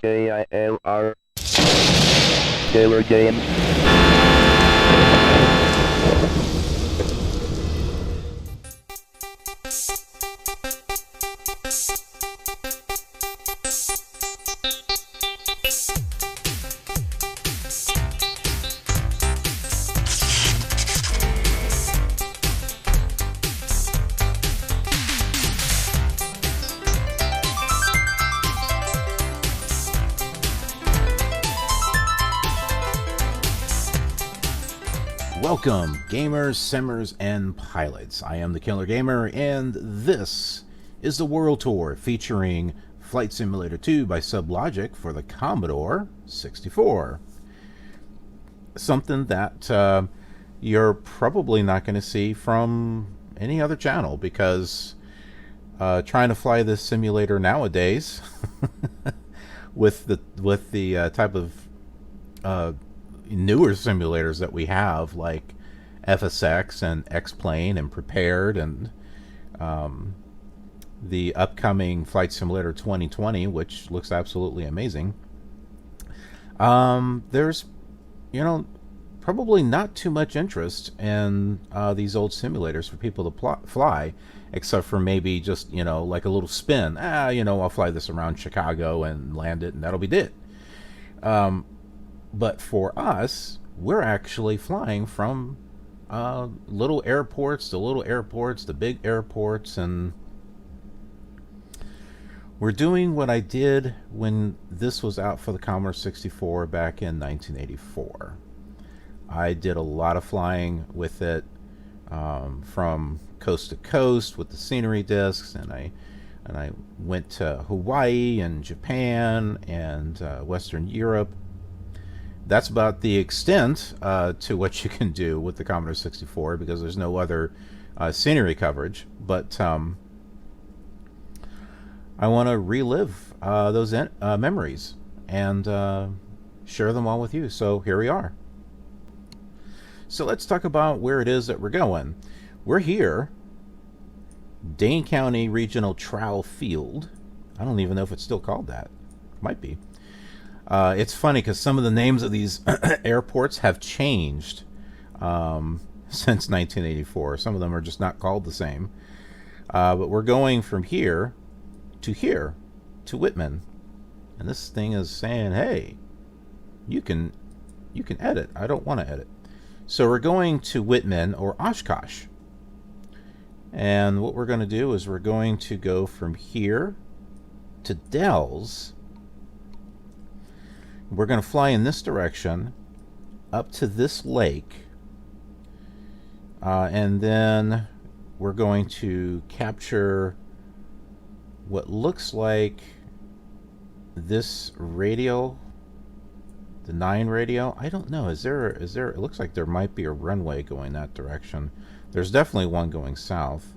KILR Killer Game. Welcome, gamers, simmers, and pilots. I am the Killer Gamer, and this is the World Tour featuring Flight Simulator 2 by SubLogic for the Commodore 64. Something that you're probably not going to see from any other channel, because trying to fly this simulator nowadays with the type of newer simulators that we have, like FSX and X-Plane and Prepared, and the upcoming Flight Simulator 2020, which looks absolutely amazing. There's, probably not too much interest in these old simulators for people to fly, except for maybe just, like a little spin. I'll fly this around Chicago and land it, and that'll be it. But for us, we're actually flying from little airports to big airports, and we're doing what I did when this was out for the Commodore 64 back in 1984. I did a lot of flying with it, from coast to coast with the scenery discs, and I went to Hawaii and Japan and Western Europe. That's about the extent to what you can do with the Commodore 64, because there's no other scenery coverage. But I want to relive those memories and share them all with you. So here we are. So let's talk about where it is that we're going. We're here, Dane County Regional Trial Field. I don't even know if it's still called that. Might be. It's funny because some of the names of these airports have changed since 1984. Some of them are just not called the same. But we're going from here, to Wittman. And this thing is saying, hey, you can edit. I don't want to edit. So we're going to Wittman, or Oshkosh. And what we're going to do is we're going to go from here to Dells. We're going to fly in this direction up to this lake, and then we're going to capture what looks like this radio, the 9 radio. I don't know, is there it looks like there might be a runway going that direction. There's definitely one going south,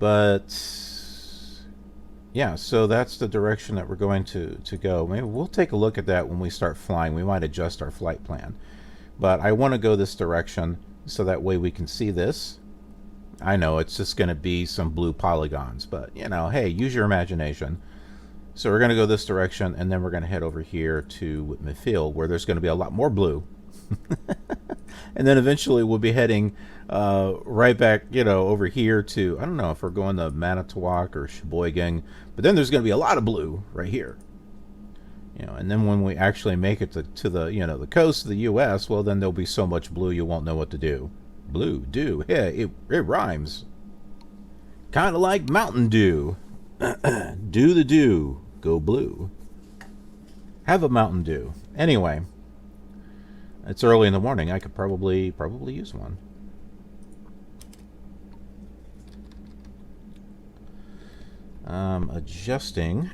but yeah, so that's the direction that we're going to go. Maybe we'll take a look at that when we start flying. We might adjust our flight plan. But I want to go this direction so that way we can see this. I know it's just going to be some blue polygons, but, hey, use your imagination. So we're going to go this direction, and then we're going to head over here to Wittman Field, where there's going to be a lot more blue. And then eventually we'll be heading right back, over here to, I don't know if we're going to Manitowoc or Sheboygan, but then there's going to be a lot of blue right here. And then when we actually make it to the, the coast of the U.S., well, then there'll be so much blue you won't know what to do. Blue, dew, yeah, it rhymes. Kind of like Mountain Dew. Do the dew, go blue. Have a Mountain Dew. Anyway. It's early in the morning. I could probably use one. Adjusting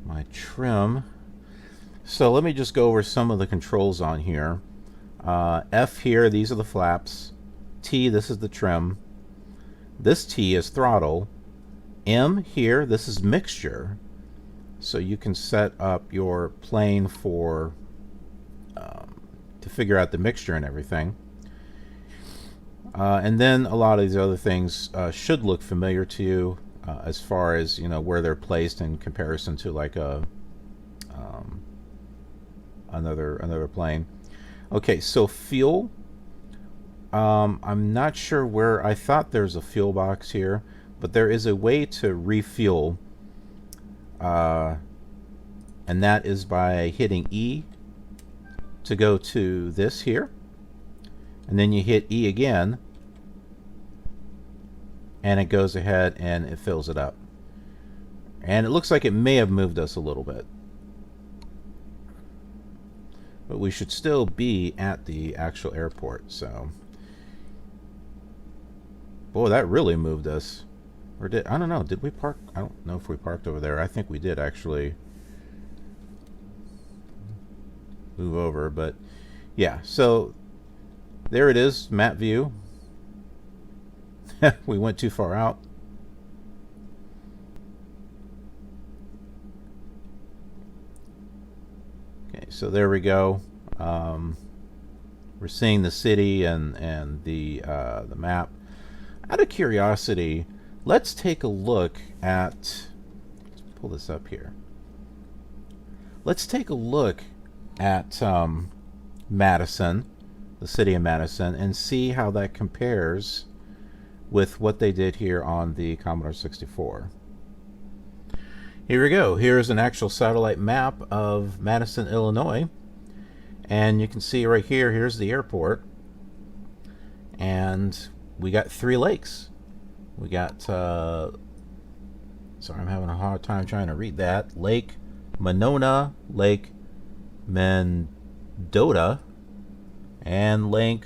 my trim. So let me just go over some of the controls on here. F here, these are the flaps. T, this is the trim. This T is throttle. M here, this is mixture. So you can set up your plane for to figure out the mixture and everything. And then a lot of these other things should look familiar to you as far as, you know, where they're placed in comparison to like a another plane. Okay, so fuel. I'm not sure where. I thought there's a fuel box here, but there is a way to refuel, and that is by hitting E to go to this here, and then you hit E again, and it goes ahead and it fills it up. And it looks like it may have moved us a little bit, but we should still be at the actual airport. So, boy, that really moved us. Or did, I don't know, did we park? I don't know if we parked over there. I think we did actually move over, but yeah, so there it is, map view. We went too far out. Okay, so there we go. We're seeing the city and the map. Out of curiosity, let's take a look at. Let's pull this up here. Let's take a look at Madison, the city of Madison, and see how that compares with what they did here on the Commodore 64. Here we go. Here's an actual satellite map of Madison, Illinois. And you can see right here, here's the airport. And we got 3 lakes. We got, sorry, I'm having a hard time trying to read that. Lake Monona, Lake Mendota, and Lake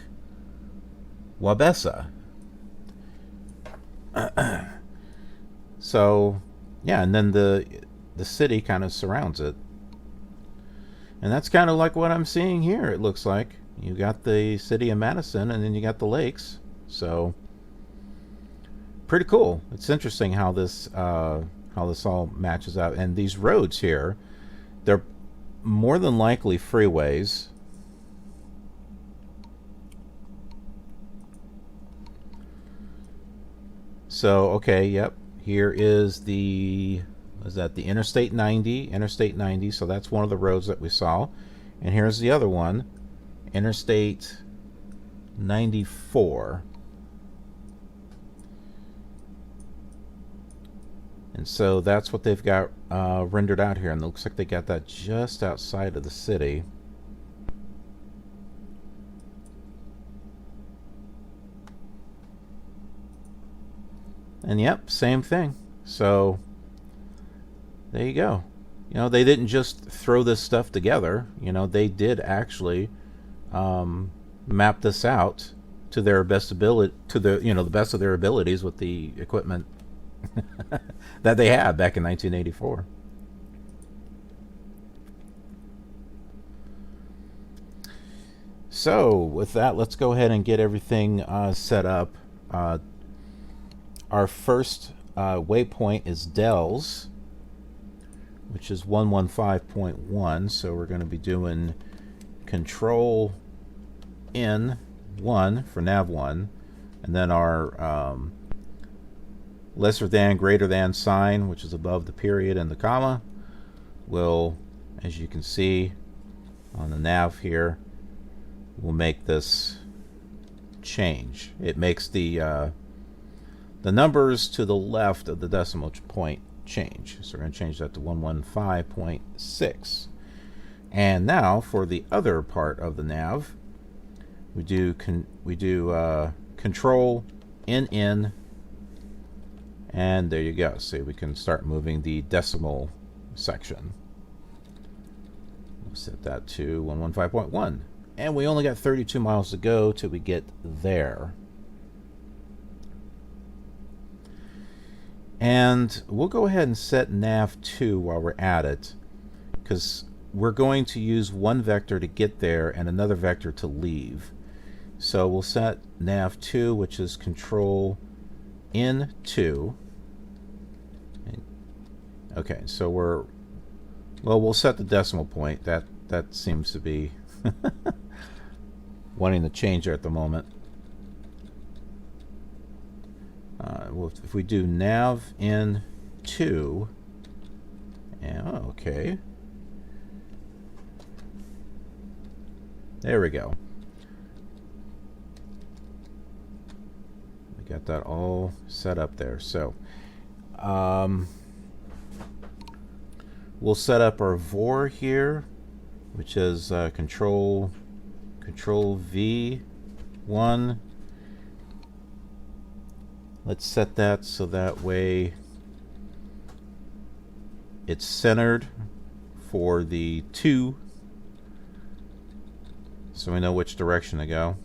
Wabessa. So, yeah, and then the city kind of surrounds it. And that's kind of like what I'm seeing here, it looks like. You got the city of Madison, and then you got the lakes. So, pretty cool. It's interesting how this all matches out. And these roads here, they're more than likely freeways. So, okay, yep. Here is the Interstate 90? Interstate 90, so that's one of the roads that we saw. And here's the other one, Interstate 94. And so that's what they've got rendered out here. And it looks like they got that just outside of the city. And yep, same thing. So there you go. You know, they didn't just throw this stuff together. You know, they did actually map this out to their best ability, to the, you know, the best of their abilities with the equipment that they had back in 1984. So with that, let's go ahead and get everything set up. Our first waypoint is Dells, which is 115.1. So we're going to be doing Control N1 for nav1, and then our lesser than, greater than sign, which is above the period and the comma, will, as you can see on the nav here, will make this change. It makes the numbers to the left of the decimal point change. So we're going to change that to 115.6. And now for the other part of the nav, we do Control NN, and there you go. So we can start moving the decimal section. We'll set that to 115.1. And we only got 32 miles to go till we get there. And we'll go ahead and set nav2 while we're at it, because we're going to use one vector to get there and another vector to leave. So we'll set nav2, which is Control N2. Okay, so we'll set the decimal point. That seems to be wanting to change there at the moment. Well, if we do nav in 2, yeah, okay. There we go. We got that all set up there. So we'll set up our VOR here, which is control V1. Let's set that so that way it's centered for the 2, so we know which direction to go.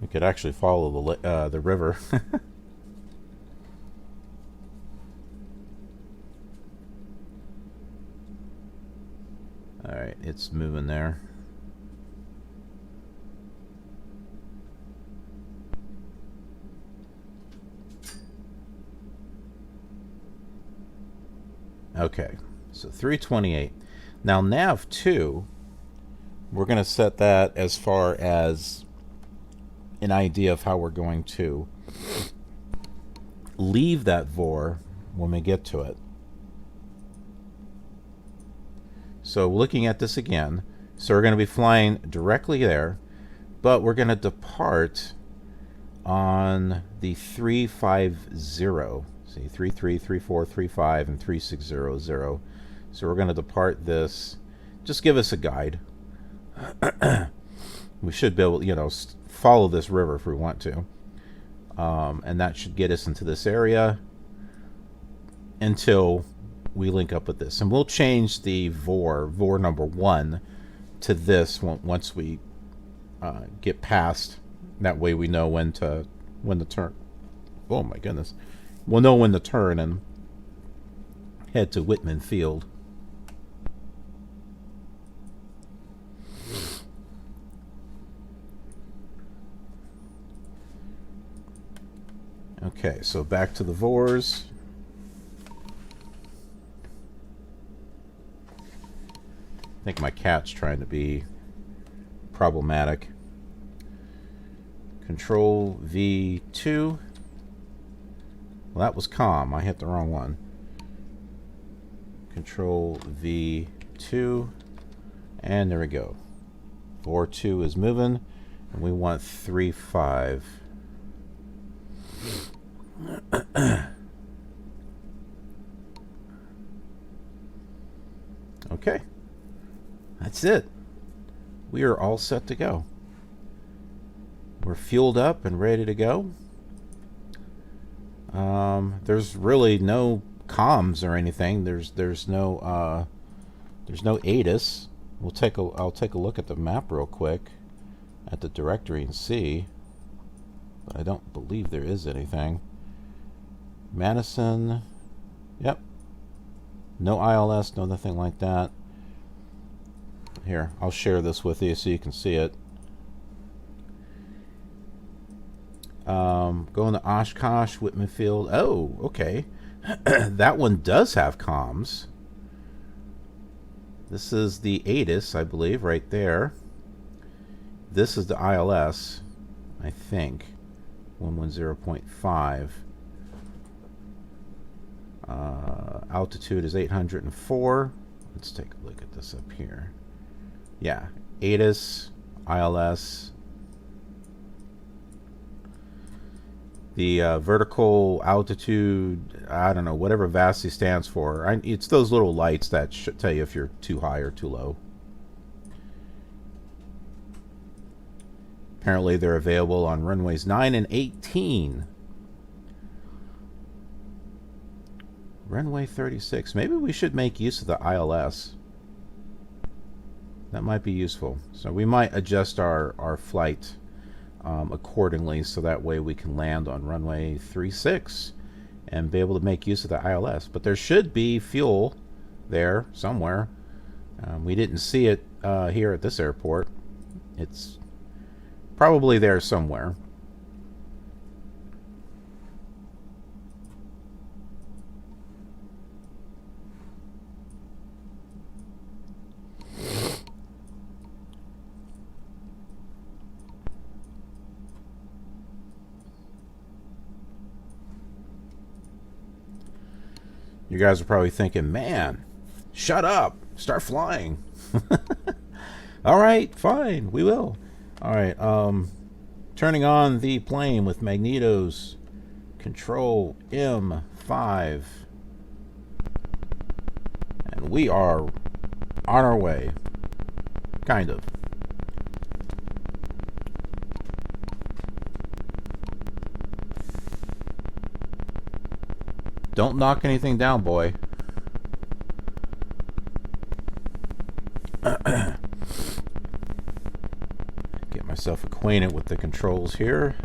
We could actually follow the river. All right, it's moving there. Okay, so 328. Now nav 2, we're going to set that as far as an idea of how we're going to leave that VOR when we get to it. So looking at this again, so we're going to be flying directly there, but we're going to depart on the 350. See, 33, 34, 35, and 3600. So we're going to depart this. Just give us a guide. We should be able, you know, follow this river if we want to. And that should get us into this area until we link up with this. And we'll change the VOR number 1 to this once we get past. That way we know when to turn. Oh my goodness. We'll know when to turn and head to Wittman Field. Okay, so back to the VORs. I think my cat's trying to be problematic. Control V2. Well, that was COM. I hit the wrong one. Control V2. And there we go. VOR 2 is moving. And we want 3.5. Okay. That's it. We are all set to go. We're fueled up and ready to go. There's really no comms or anything. There's no ATIS. I'll take a look at the map real quick at the directory and see. But I don't believe there is anything. Madison. Yep. No ILS, no nothing like that. Here, I'll share this with you so you can see it. Going to Oshkosh, Wittman Field. Oh, okay. That one does have comms. This is the ATIS, I believe, right there. This is the ILS, I think. 110.5. Altitude is 804. Let's take a look at this up here. Yeah, ATIS, ILS. The vertical altitude, I don't know, whatever VASI stands for. It's those little lights that should tell you if you're too high or too low. Apparently they're available on runways 9 and 18. Runway 36. Maybe we should make use of the ILS. That might be useful. So we might adjust our flight accordingly, so that way we can land on runway 36 and be able to make use of the ILS. But there should be fuel there somewhere. We didn't see it here at this airport. It's probably there somewhere. You guys are probably thinking, man, shut up. Start flying. All right, fine. We will. All right. Turning on the plane with magnetos. Control M5. And we are on our way. Kind of. Don't knock anything down, boy. Get myself acquainted with the controls here.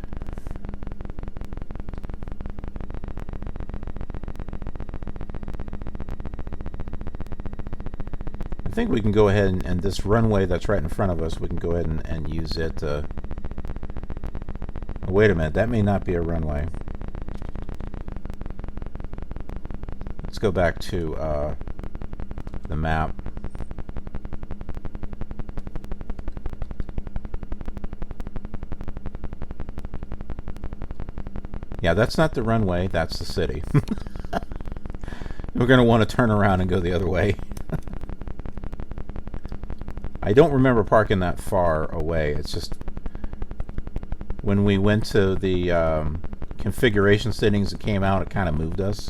I think we can go ahead and this runway that's right in front of us, we can go ahead and use it. Oh, wait a minute, that may not be a runway. Let's go back to the map. Yeah, that's not the runway, that's the city. We're going to want to turn around and go the other way. I don't remember parking that far away. It's just when we went to the configuration settings, it came out, it kind of moved us.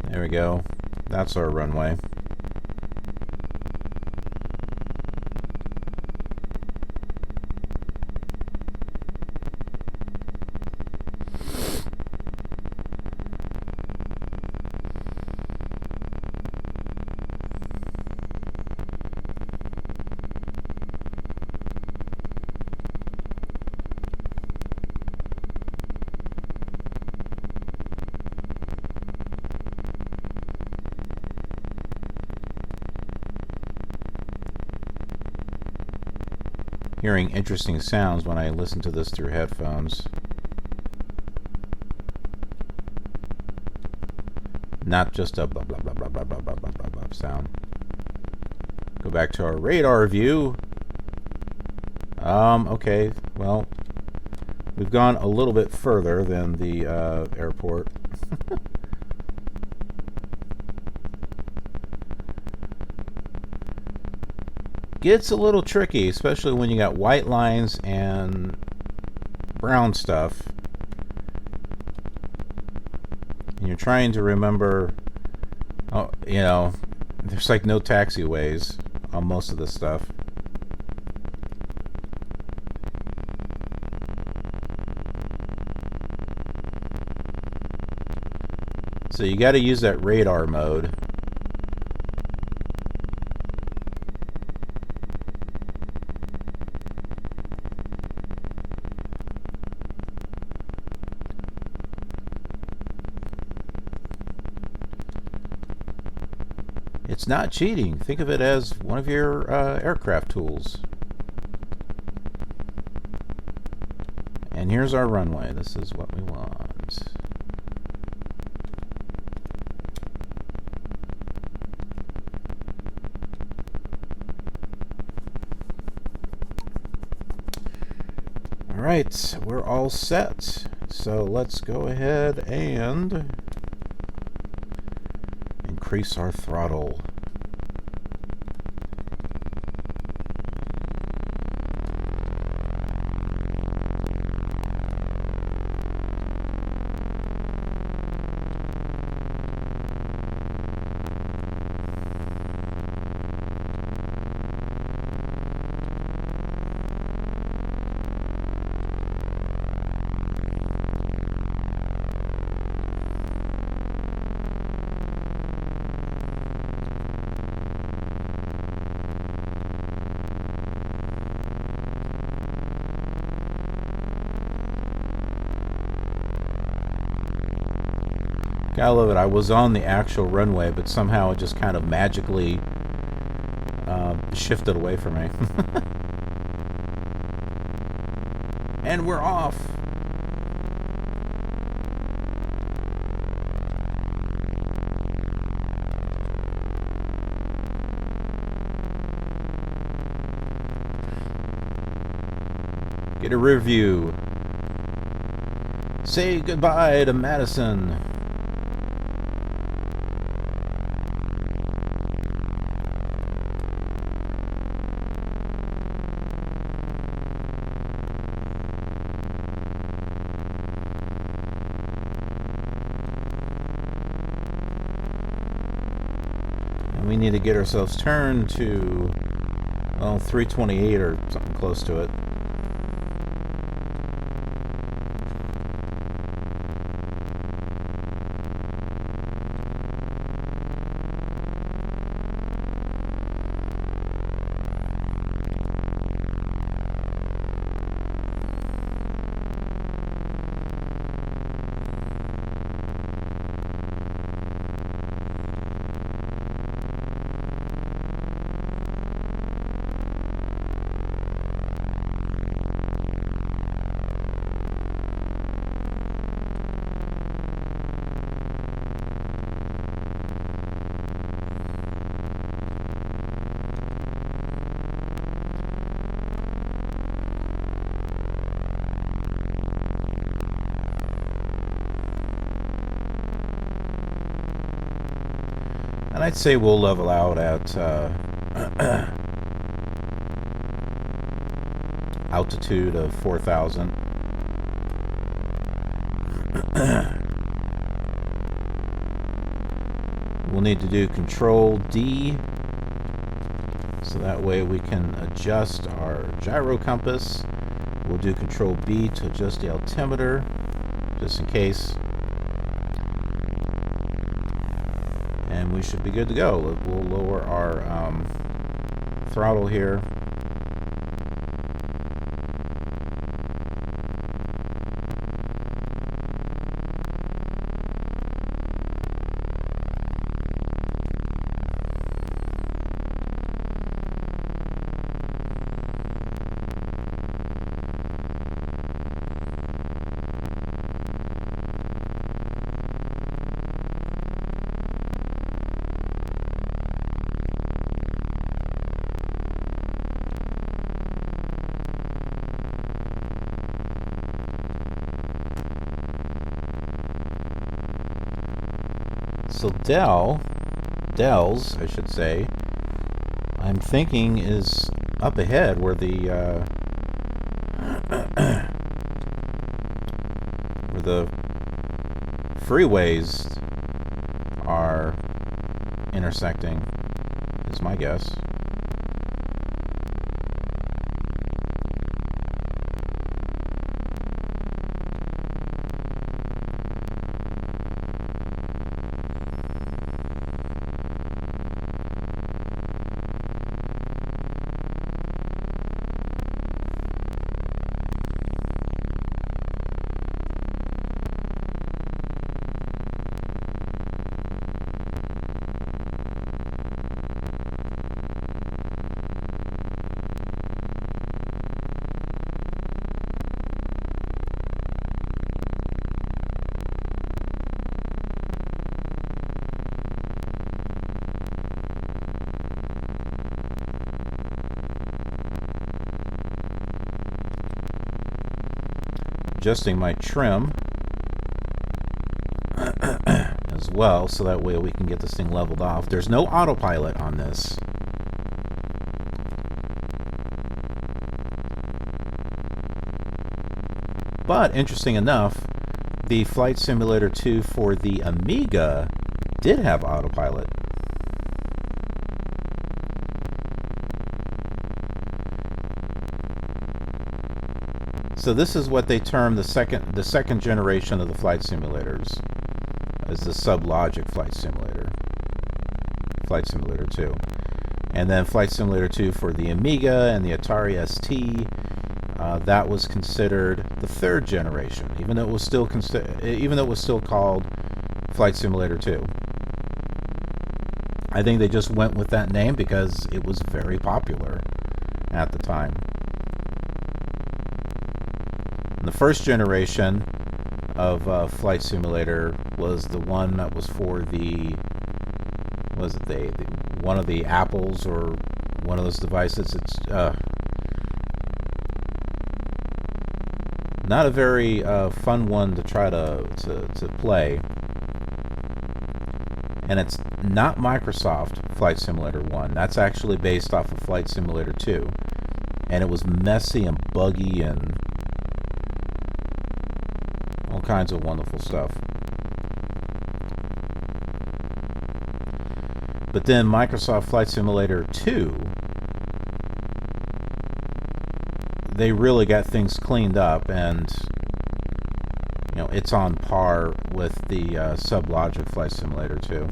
There we go. That's our runway. Hearing interesting sounds when I listen to this through headphones. Not just a blah blah blah blah blah blah blah blah blah blah sound. Go back to our radar view. Okay, well, we've gone a little bit further than the airport. Gets a little tricky, especially when you got white lines and brown stuff. And you're trying to remember, oh, you know, there's like no taxiways on most of this stuff. So you got to use that radar mode. It's not cheating. Think of it as one of your aircraft tools. And here's our runway. This is what we want. All right, we're all set. So let's go ahead and increase our throttle. I love it. I was on the actual runway, but somehow it just kind of magically shifted away from me. And we're off. Get a rear view. Say goodbye to Madison. And we need to get ourselves turned to, well, 328 or something close to it. And I'd say we'll level out at altitude of 4,000. We'll need to do Control D, so that way we can adjust our gyro compass. We'll do Control B to adjust the altimeter, just in case. And we should be good to go. We'll lower our throttle here. So Dell's, I should say, I'm thinking is up ahead where the where the freeways are intersecting, is my guess. Adjusting my trim as well, so that way we can get this thing leveled off. There's no autopilot on this. But interesting enough, the Flight Simulator 2 for the Amiga did have autopilot. So this is what they term the second generation of the flight simulators, as the SubLogic Flight Simulator, Flight Simulator 2. And then Flight Simulator 2 for the Amiga and the Atari ST, that was considered the third generation, even though it was still called Flight Simulator 2. I think they just went with that name because it was very popular at the time. And the first generation of Flight Simulator was the one that was for the, was it the one of the Apples or one of those devices? It's Not a very fun one to try to play. And it's not Microsoft Flight Simulator 1. That's actually based off of Flight Simulator 2. And it was messy and buggy and all kinds of wonderful stuff. But then Microsoft Flight Simulator 2, they really got things cleaned up, and it's on par with the SubLogic Flight Simulator 2.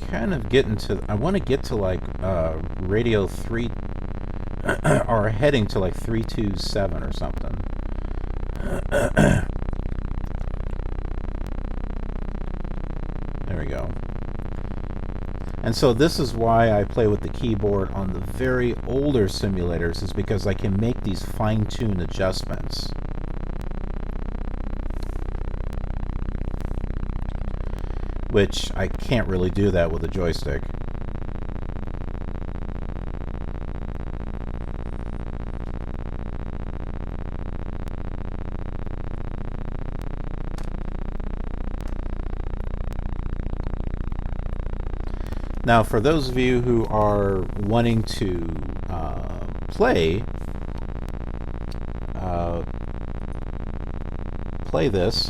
Kind of getting to, I want to get to like radio 3 or heading to like 327 or something. There we go. And so this is why I play with the keyboard on the very older simulators, is because I can make these fine-tuned adjustments. Which I can't really do that with a joystick. Now, for those of you who are wanting to play this,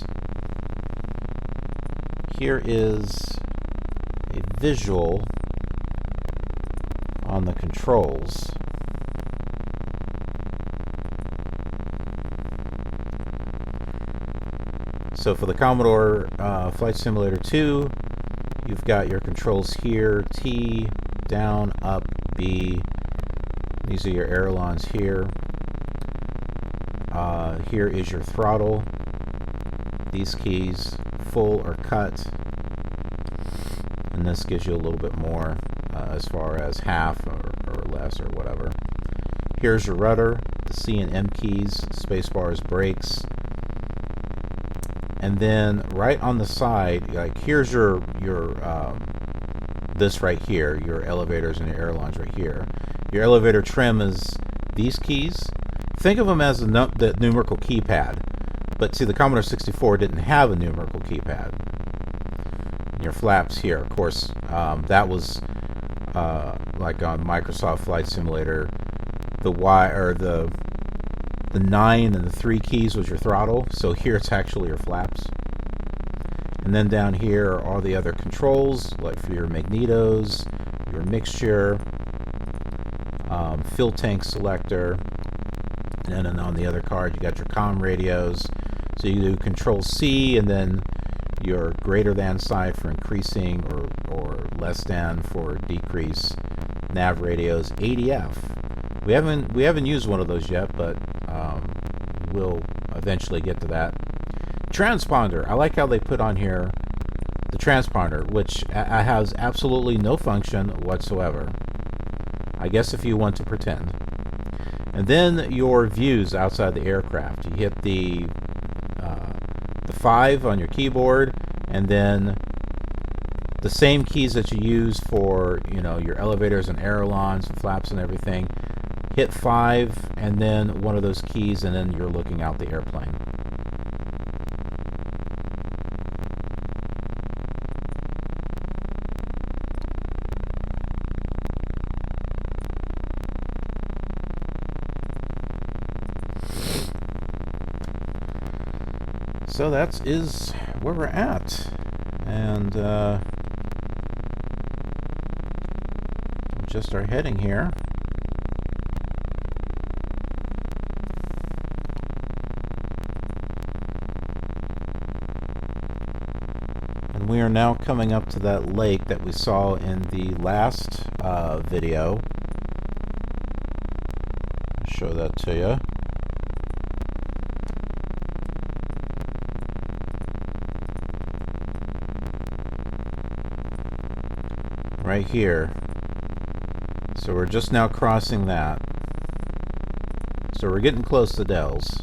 here is a visual on the controls. So for the Commodore Flight Simulator 2, you've got your controls here: T, down, up, B. These are your ailerons here. Here is your throttle. These keys, full or cut, and this gives you a little bit more as far as half or less or whatever. Here's your rudder, the C and M keys, spacebar is brakes, and then right on the side, like here's your this right here, your elevators and your ailerons right here. Your elevator trim is these keys. Think of them as the numerical keypad. But see, the Commodore 64 didn't have a numerical keypad. Your flaps here, of course, that was like on Microsoft Flight Simulator. The Y or the 9 and the 3 keys was your throttle. So here it's actually your flaps. And then down here are all the other controls, like for your magnetos, your mixture, fuel tank selector, and then on the other card you got your comm radios. So you do Control C and then your greater than sign for increasing or less than for decrease. Nav radios, ADF. We haven't used one of those yet, but we'll eventually get to that. Transponder. I like how they put on here the transponder, which has absolutely no function whatsoever. I guess if you want to pretend. And then your views outside the aircraft. You hit the 5 on your keyboard, and then the same keys that you use for your elevators and ailerons and flaps and everything. Hit 5 and then one of those keys, and then you're looking out the airplane. So that is where we're at, and just our heading here. And we are now coming up to that lake that we saw in the last video. show that to you. Right here. So we're just now crossing that. So we're getting close to Dells.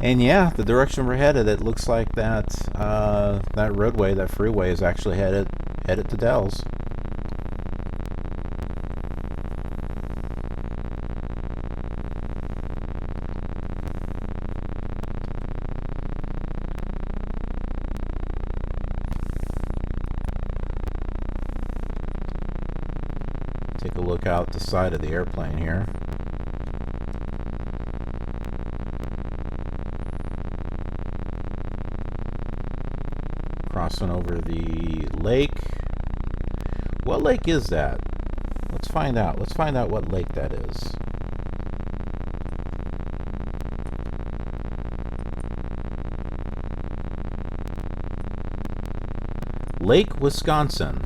And yeah, the direction we're headed, it looks like that that roadway, that freeway, is actually headed to Dells. Take a look out the side of the airplane here. Crossing over the lake. What lake is that? Let's find out. Let's find out what lake that is. Lake Wisconsin.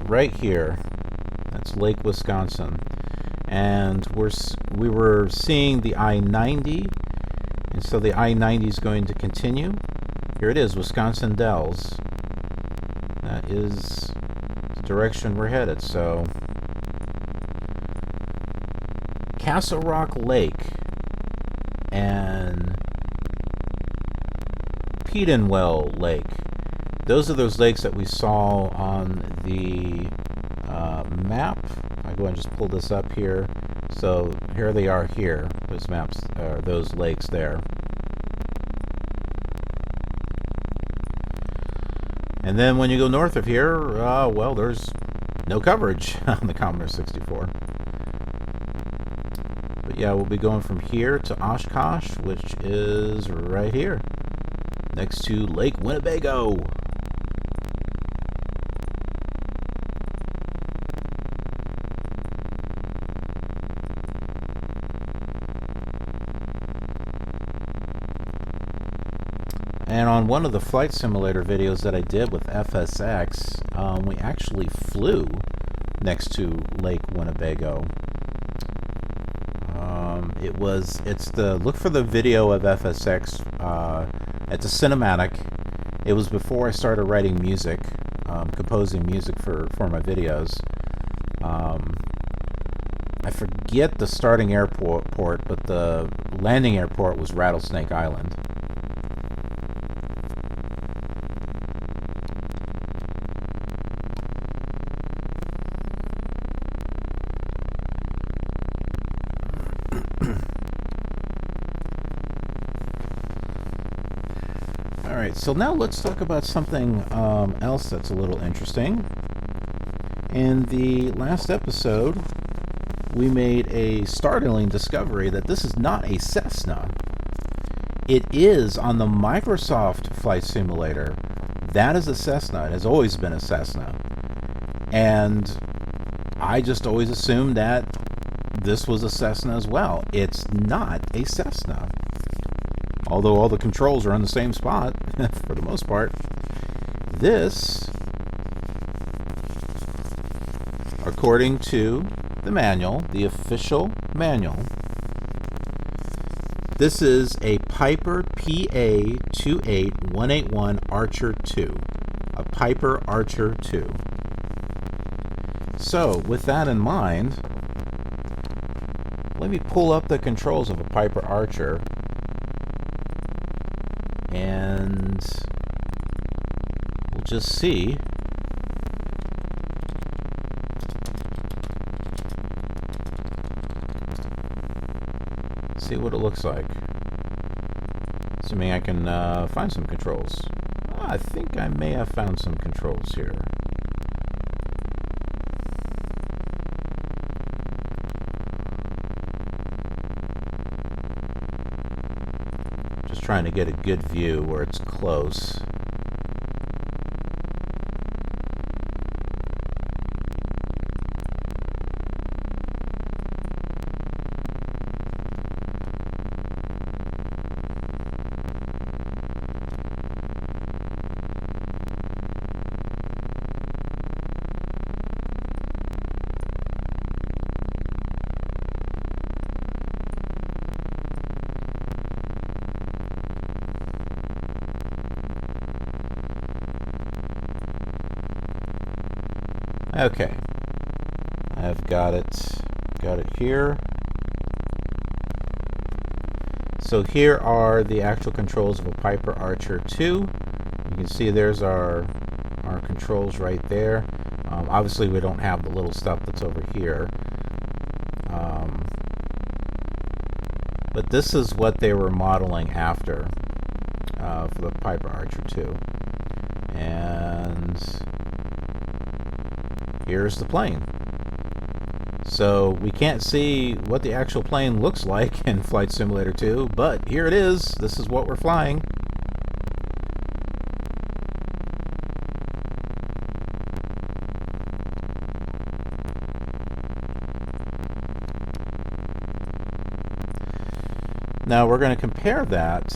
Right here, that's Lake Wisconsin, and we were seeing the I-90, and so the I-90 is going to continue. Here it is, Wisconsin Dells. That is the direction we're headed. So Castle Rock Lake and Petenwell Lake. Those are those lakes that we saw on the map. I go and just pull this up here. So here they are here. Those maps, those lakes there. And then when you go north of here, well, there's no coverage on the Commodore 64. But yeah, we'll be going from here to Oshkosh, which is right here, next to Lake Winnebago. And on one of the flight simulator videos that I did with FSX, we actually flew next to Lake Winnebago. Look for the video of FSX. It's a cinematic. It was before I started writing music, composing music for my videos. I forget the starting airport, but the landing airport was Rattlesnake Island. Alright, so now let's talk about something else that's a little interesting. In the last episode, we made a startling discovery that this is not a Cessna. It is on the Microsoft Flight Simulator. That is a Cessna. It has always been a Cessna. And I just always assumed that this was a Cessna as well. It's not a Cessna. Although all the controls are on the same spot, for the most part. This, according to the manual, the official manual, this is a Piper PA-28181 Archer II. A Piper Archer II. So, with that in mind, let me pull up the controls of a Piper Archer, and we'll just see what it looks like. Assuming I can find some controls. I think I may have found some controls here. Just trying to get a good view where it's close. Okay, I've got it here. So here are the actual controls of a Piper Archer 2. You can see there's our controls right there. Obviously we don't have the little stuff that's over here. But this is what they were modeling after for the Piper Archer 2. And here's the plane. So we can't see what the actual plane looks like in Flight Simulator 2, but here it is. This is what we're flying. Now we're going to compare that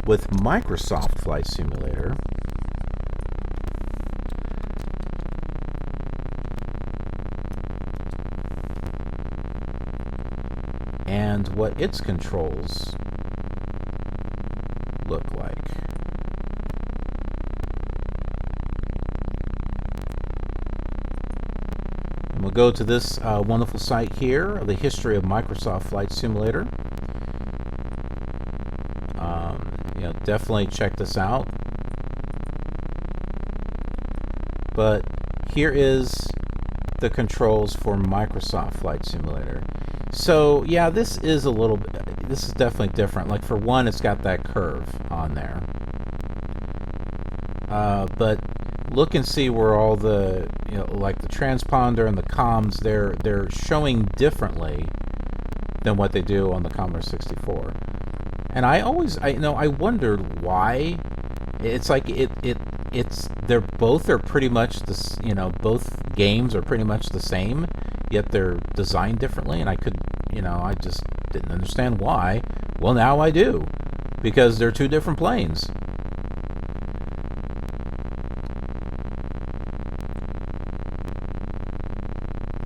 with Microsoft Flight Simulator. And what its controls look like. And we'll go to this wonderful site here, the history of Microsoft Flight Simulator. Definitely check this out. But here is the controls for Microsoft Flight Simulator. So yeah, this is definitely different. Like for one, it's got that curve on there. But look and see where all the, like the transponder and the comms, they're showing differently than what they do on the Commodore 64. And I wondered why. It's like they're pretty much this, both games are pretty much the same, yet they're designed differently, and I just didn't understand why. Well, now I do, because they're two different planes.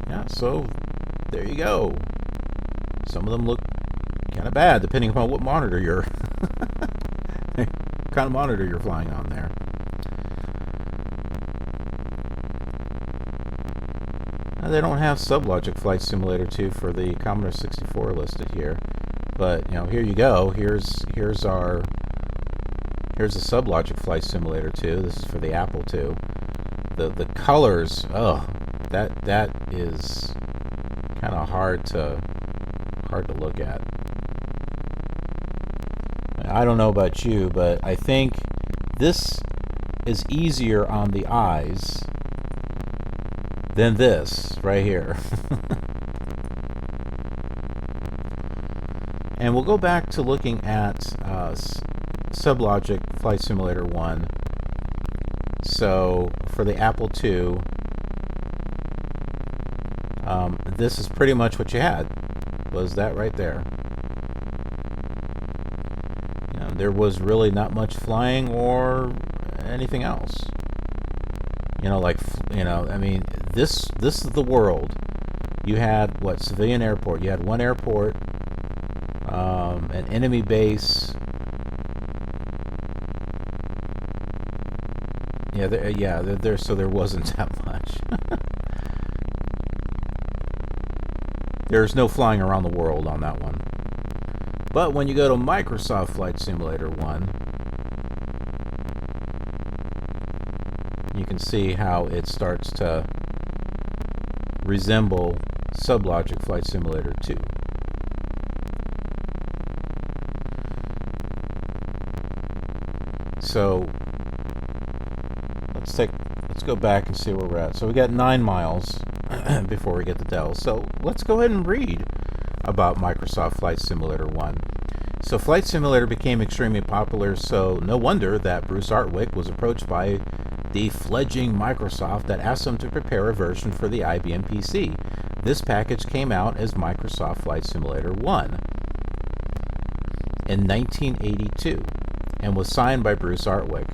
Yeah, so there you go. Some of them look kind of bad, depending upon what monitor what kind of monitor you're flying on there. Now, they don't have SubLogic Flight Simulator 2 for the Commodore 64 listed here, but here you go. Here's a SubLogic Flight Simulator 2. This is for the Apple II. The colors, that is kind of hard to look at. I don't know about you, but I think this is easier on the eyes than this right here. And we'll go back to looking at SubLogic Flight Simulator 1. So for the Apple II, this is pretty much what you had, was that right there. There was really not much flying or anything else. This is the world. You had civilian airport. You had one airport, an enemy base. So there wasn't that much. There's no flying around the world on that one. But when you go to Microsoft Flight Simulator 1, you can see how it starts to resemble SubLogic Flight Simulator 2. So let's go back and see where we're at. So we got 9 miles before we get to Dell. So let's go ahead and read about Microsoft Flight Simulator 1. So Flight Simulator became extremely popular, so no wonder that Bruce Artwick was approached by the fledgling Microsoft that asked him to prepare a version for the IBM PC. This package came out as Microsoft Flight Simulator 1 in 1982 and was signed by Bruce Artwick.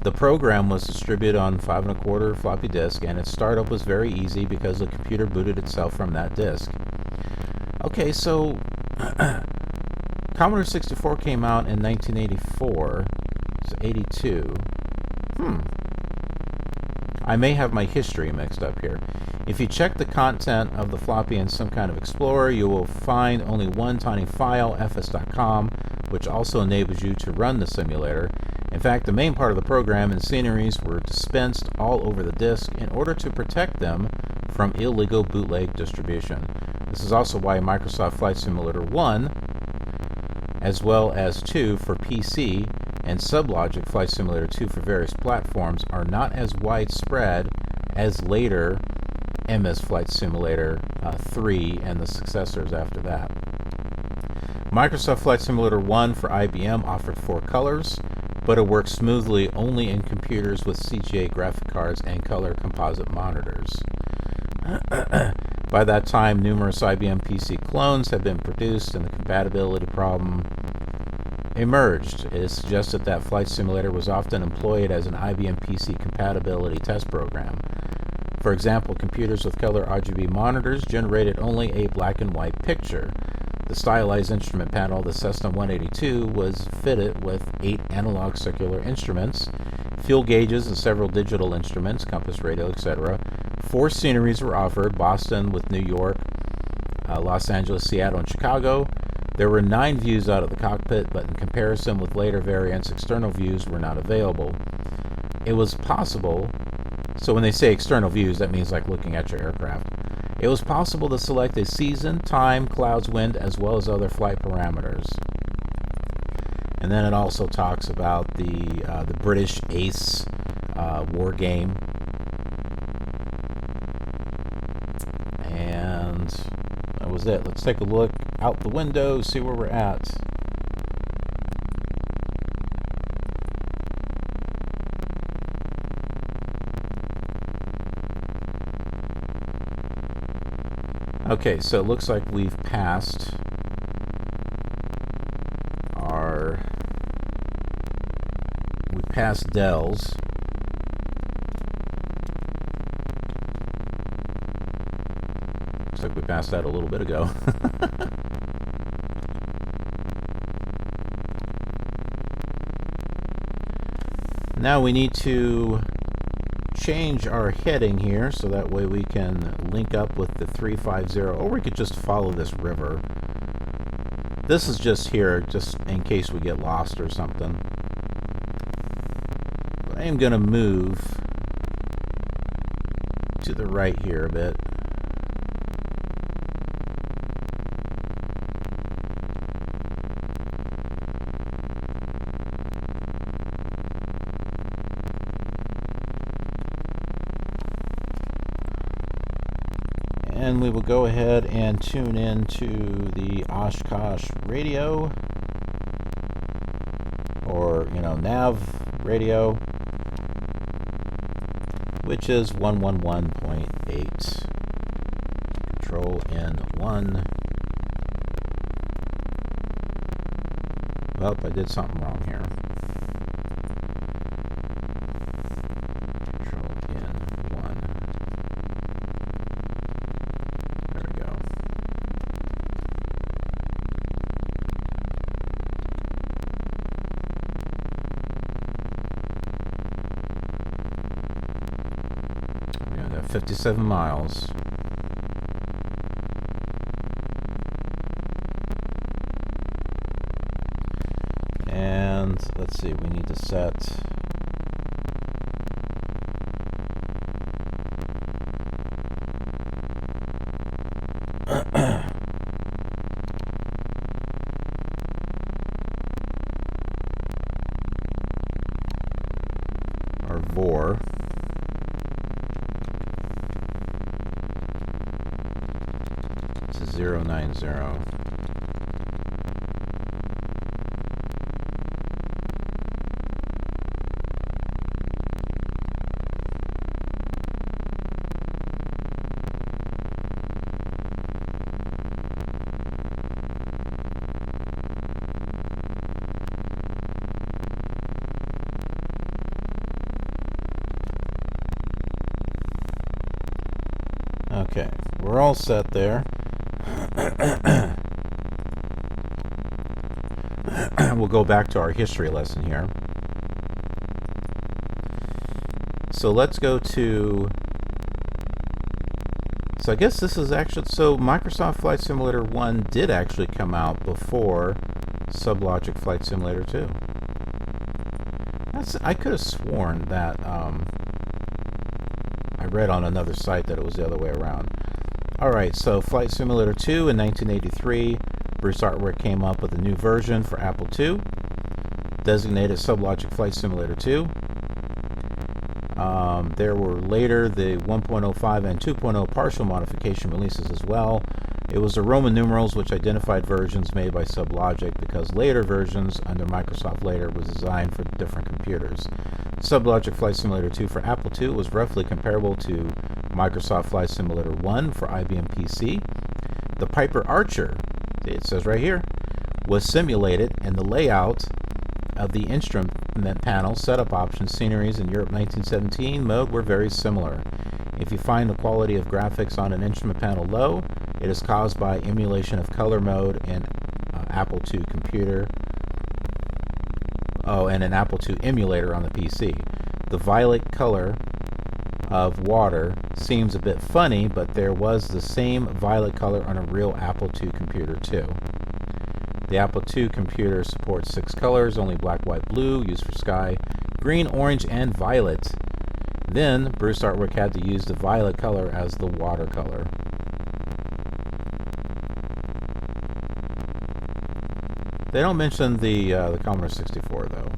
The program was distributed on 5 1/4 floppy disk, and its startup was very easy because the computer booted itself from that disk. Okay, so Commodore 64 came out in 1984, so 82. I may have my history mixed up here. If you check the content of the floppy in some kind of explorer, you will find only one tiny file, fs.com, which also enables you to run the simulator. In fact, the main part of the program and sceneries were dispensed all over the disk in order to protect them from illegal bootleg distribution. This is also why Microsoft Flight Simulator 1, as well as 2 for PC, and SubLogic Flight Simulator 2 for various platforms are not as widespread as later MS Flight Simulator 3 and the successors after that. Microsoft Flight Simulator 1 for IBM offered 4 colors, but it worked smoothly only in computers with CGA graphic cards and color composite monitors. By that time, numerous IBM PC clones had been produced and the compatibility problem emerged. It is suggested that Flight Simulator was often employed as an IBM PC compatibility test program. For example, computers with color RGB monitors generated only a black and white picture. The stylized instrument panel, the Cessna 182, was fitted with 8 analog circular instruments, fuel gauges, and several digital instruments, compass, radio, etc. 4 sceneries were offered: Boston with New York, Los Angeles, Seattle, and Chicago. There were 9 views out of the cockpit, but in comparison with later variants, external views were not available. It was possible, so when they say external views, that means like looking at your aircraft. It was possible to select a season, time, clouds, wind, as well as other flight parameters. And then it also talks about the British Ace war game. And that was it. Let's take a look out the window, see where we're at. Okay, so it looks like we've passed Dell's. Looks like we passed that a little bit ago. Now we need to change our heading here so that way we can link up with the 350, or we could just follow this river. This is just here just in case we get lost or something. But I am going to move to the right here a bit. And we will go ahead and tune in to the Oshkosh radio, or nav radio, which is 111.8. Control N1. Well, I did something wrong here. Control N1. There we go. Yeah, that 57 miles. And let's see, we need to set our VOR. To 090. Okay, we're all set there. We'll go back to our history lesson here. So let's go to... So I guess this is actually... So Microsoft Flight Simulator 1 did actually come out before SubLogic Flight Simulator 2. I could have sworn that... I read on another site that it was the other way around. Alright, so Flight Simulator 2 in 1983, Bruce Artwork came up with a new version for Apple II, designated SubLogic Flight Simulator 2. There were later the 1.05 and 2.0 partial modification releases as well. It was the Roman numerals which identified versions made by SubLogic, because later versions under Microsoft later was designed for different computers. SubLogic Flight Simulator 2 for Apple II was roughly comparable to Microsoft Flight Simulator 1 for IBM PC. The Piper Archer, it says right here, was simulated, and the layout of the instrument panel, setup options, sceneries, in Europe 1917 mode were very similar. If you find the quality of graphics on an instrument panel low, it is caused by emulation of color mode in Apple II computer. Oh, and an Apple II emulator on the PC. The violet color of water seems a bit funny, but there was the same violet color on a real Apple II computer too. The Apple II computer supports 6 colors, only black, white, blue, used for sky, green, orange, and violet. Then, Bruce Artwork had to use the violet color as the watercolor. They don't mention the Commodore 64, though.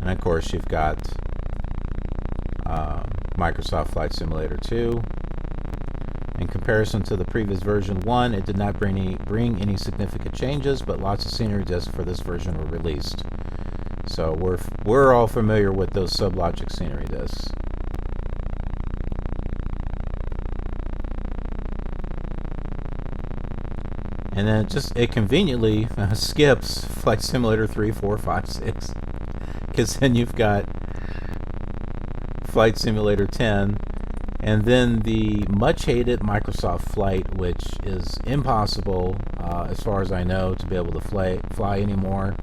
And of course, you've got Microsoft Flight Simulator 2. In comparison to the previous version 1, it did not bring any significant changes, but lots of scenery discs for this version were released. So we're all familiar with those SubLogic scenery discs. And then it conveniently skips Flight Simulator 3, 4, 5, 6. Because then you've got Flight Simulator 10, and then the much hated Microsoft Flight, which is impossible, as far as I know, to be able to fly anymore,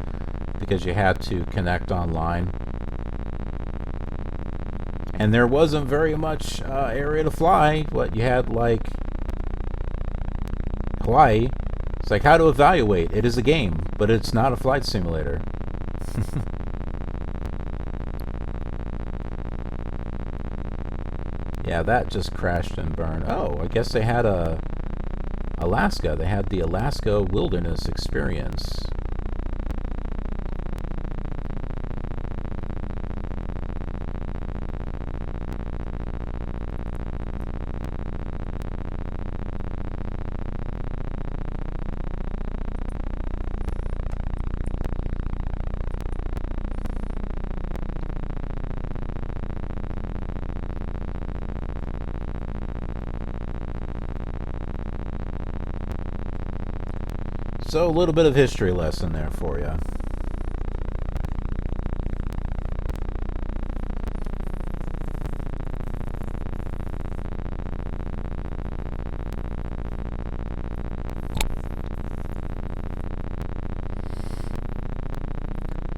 because you had to connect online. And there wasn't very much area to fly. What you had, like Hawaii. It's like, how to evaluate. It is a game, but it's not a flight simulator. Yeah, that just crashed and burned. Oh, I guess they had Alaska. They had the Alaska Wilderness Experience. So a little bit of history lesson there for you.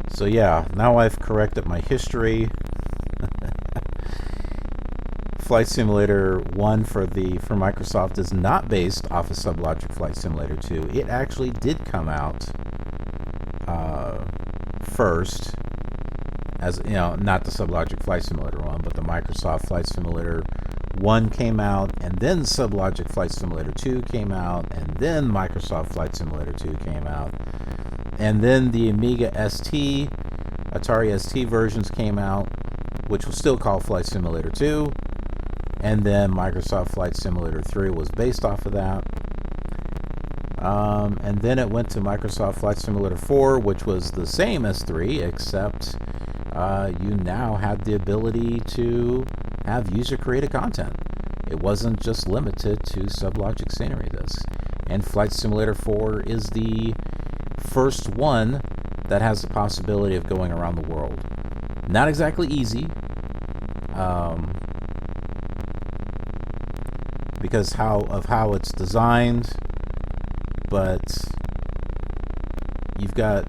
So yeah, now I've corrected my history. Flight Simulator 1 for Microsoft is not based off of SubLogic Flight Simulator 2. It actually did come out first, as you know, not the SubLogic Flight Simulator 1, but the Microsoft Flight Simulator 1 came out, and then SubLogic Flight Simulator 2 came out, and then Microsoft Flight Simulator 2 came out, and then the Amiga ST, Atari ST versions came out, which was still called Flight Simulator 2. And then Microsoft Flight Simulator 3 was based off of that. And then it went to Microsoft Flight Simulator 4, which was the same as 3, except you now had the ability to have user-created content. It wasn't just limited to SubLogic scenery discs. And Flight Simulator 4 is the first one that has the possibility of going around the world. Not exactly easy. because of how it's designed, but you've got,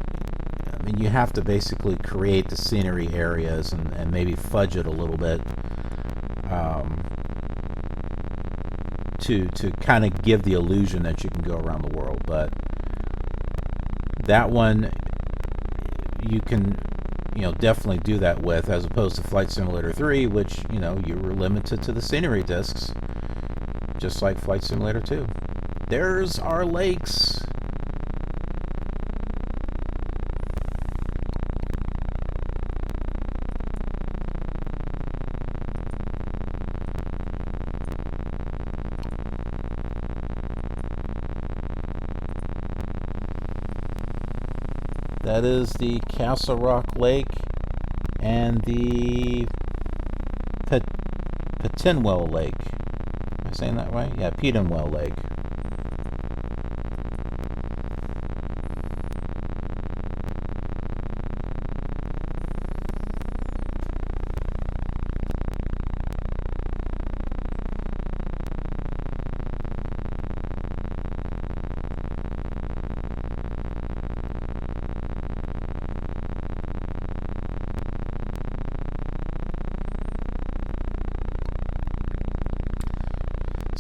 I mean, you have to basically create the scenery areas and maybe fudge it a little bit to kind of give the illusion that you can go around the world. But that one you can, you know, definitely do that with, as opposed to Flight Simulator 3, which, you know, you were limited to the scenery discs, just like Flight Simulator 2. There's our lakes. That is the Castle Rock Lake and the Petenwell Lake. Am I saying that right? Yeah, Petenwell Lake.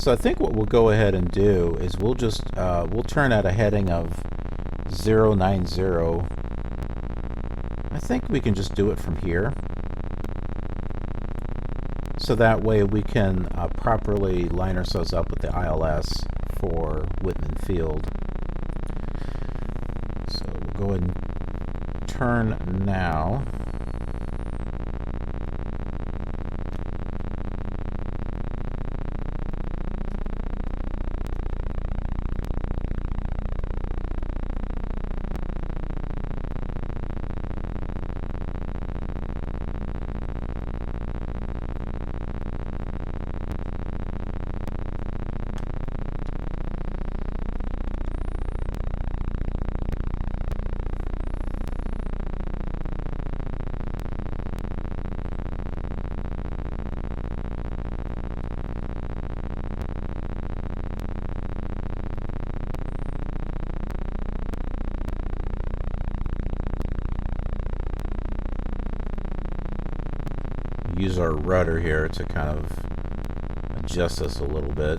So I think what we'll go ahead and do is we'll just we'll turn out a heading of 090. I think we can just do it from here, so that way we can properly line ourselves up with the ILS for Wittman Field. So we'll go ahead and turn now. Use our rudder here to kind of adjust us a little bit.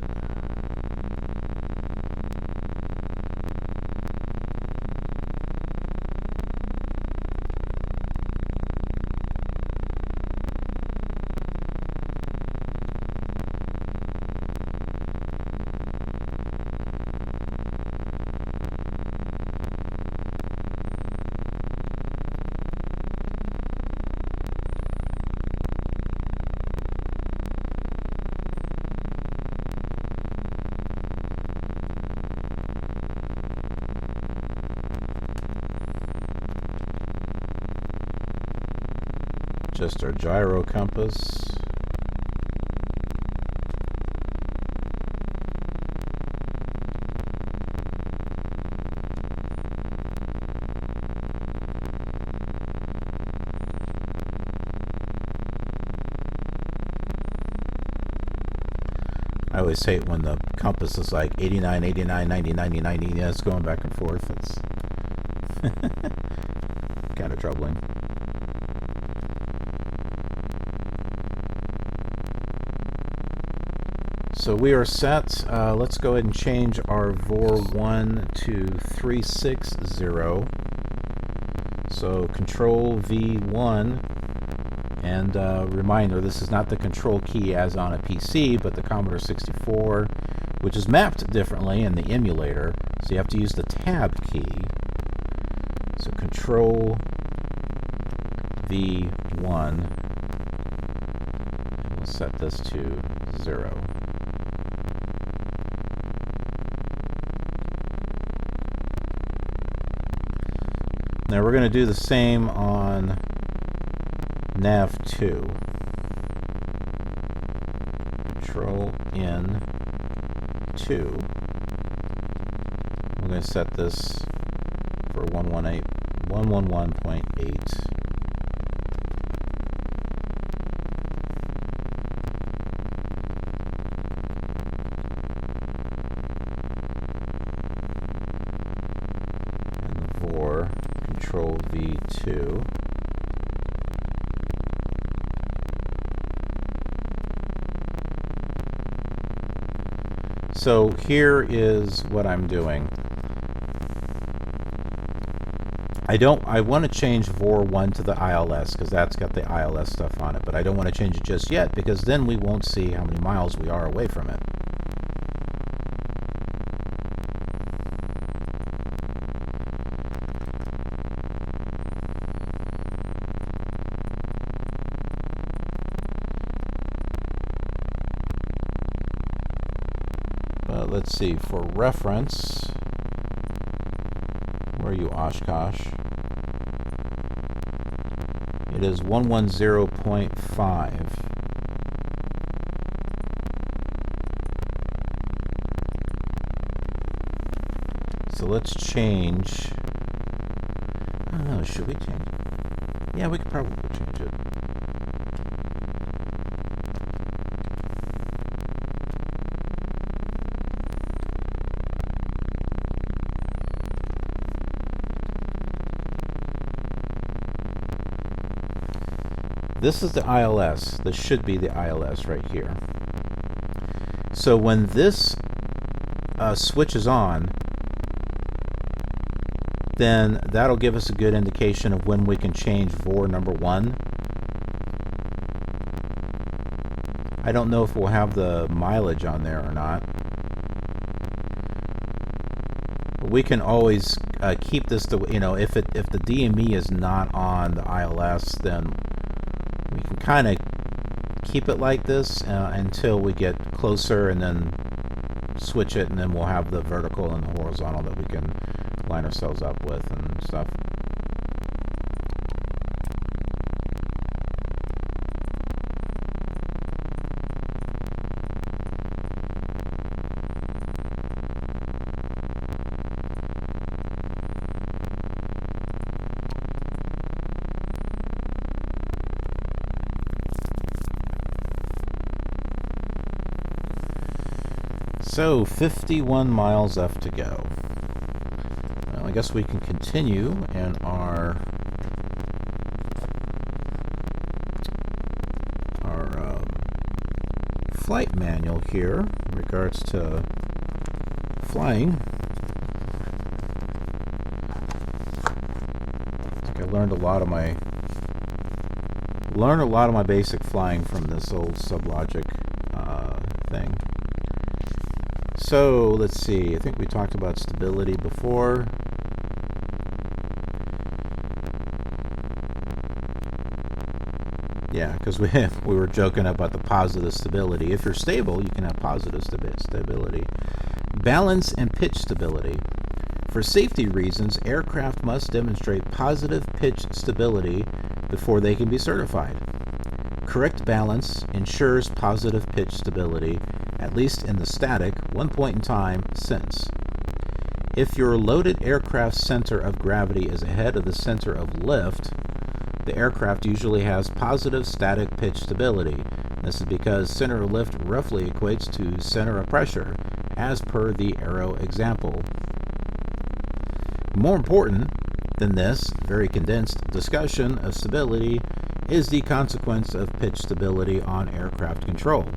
Just our gyro compass. I always hate when the compass is like 89, 89, 90, 90, 90. Yeah, it's going back and forth. It's kind of troubling. So we are set. Let's go ahead and change our VOR1 to 360. So Control V1, and reminder, this is not the control key as on a PC, but the Commodore 64, which is mapped differently in the emulator, so you have to use the tab key. So Control V1, and we'll set this to 0. Now we're going to do the same on nav2. Control N 2. I'm going to set this for 111.8. for Control V2. So here is what I'm doing. I want to change VOR1 to the ILS because that's got the ILS stuff on it, but I don't want to change it just yet because then we won't see how many miles we are away from it. But let's see, for reference, where are you, Oshkosh? It is 110.5. So let's change. I don't know, should we change it? Yeah, we could probably change it. This is the ILS. This should be the ILS right here. So when this switches on, then that'll give us a good indication of when we can change VOR number 1. I don't know if we'll have the mileage on there or not. But we can always keep this to, you know, if the DME is not on the ILS, then we can kind of keep it like this until we get closer and then switch it, and then we'll have the vertical and the horizontal that we can line ourselves up with and stuff. So 51 miles left to go. Well, I guess we can continue in our flight manual here in regards to flying. I think I learned a lot of my basic flying from this old SubLogic thing. So let's see, I think we talked about stability before. Yeah, because we were joking about the positive stability. If you're stable, you can have positive stability. Balance and pitch stability. For safety reasons, aircraft must demonstrate positive pitch stability before they can be certified. Correct balance ensures positive pitch stability, at least in the static, one point in time sense. If your loaded aircraft's center of gravity is ahead of the center of lift, the aircraft usually has positive static pitch stability. This is because center of lift roughly equates to center of pressure, as per the arrow example. More important than this very condensed discussion of stability is the consequence of pitch stability on aircraft control.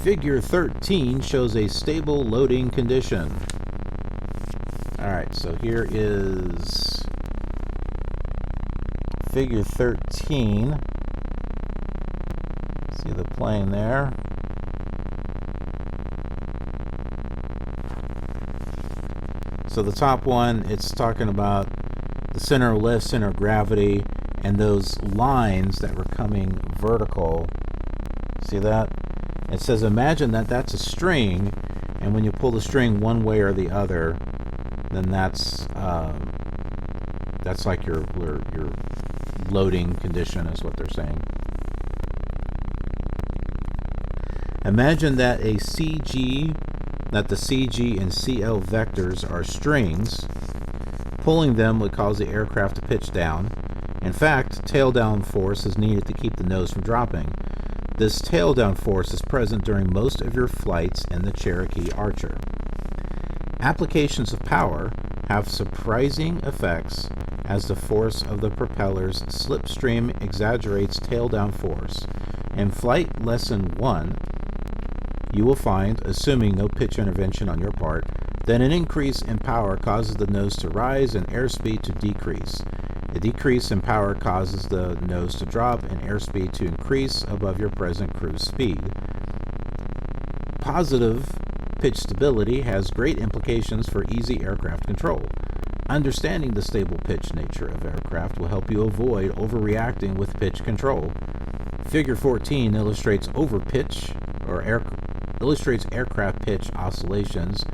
Figure 13 shows a stable loading condition. Alright, so here is figure 13. See the plane there. So the top one, it's talking about the center of lift, center of gravity, and those lines that were coming vertical. See that? It says imagine that that's a string, and when you pull the string one way or the other, then that's like your loading condition is what they're saying. Imagine that the CG and CL vectors are strings. Pulling them would cause the aircraft to pitch down. In fact, tail down force is needed to keep the nose from dropping. This tail down force is present during most of your flights in the Cherokee Archer. Applications of power have surprising effects as the force of the propeller's slipstream exaggerates tail-down force. In Flight Lesson 1, you will find, assuming no pitch intervention on your part, that an increase in power causes the nose to rise and airspeed to decrease. A decrease in power causes the nose to drop and airspeed to increase above your present cruise speed. Positive pitch stability has great implications for easy aircraft control. Understanding the stable pitch nature of aircraft will help you avoid overreacting with pitch control. Figure 14 illustrates illustrates aircraft pitch oscillations,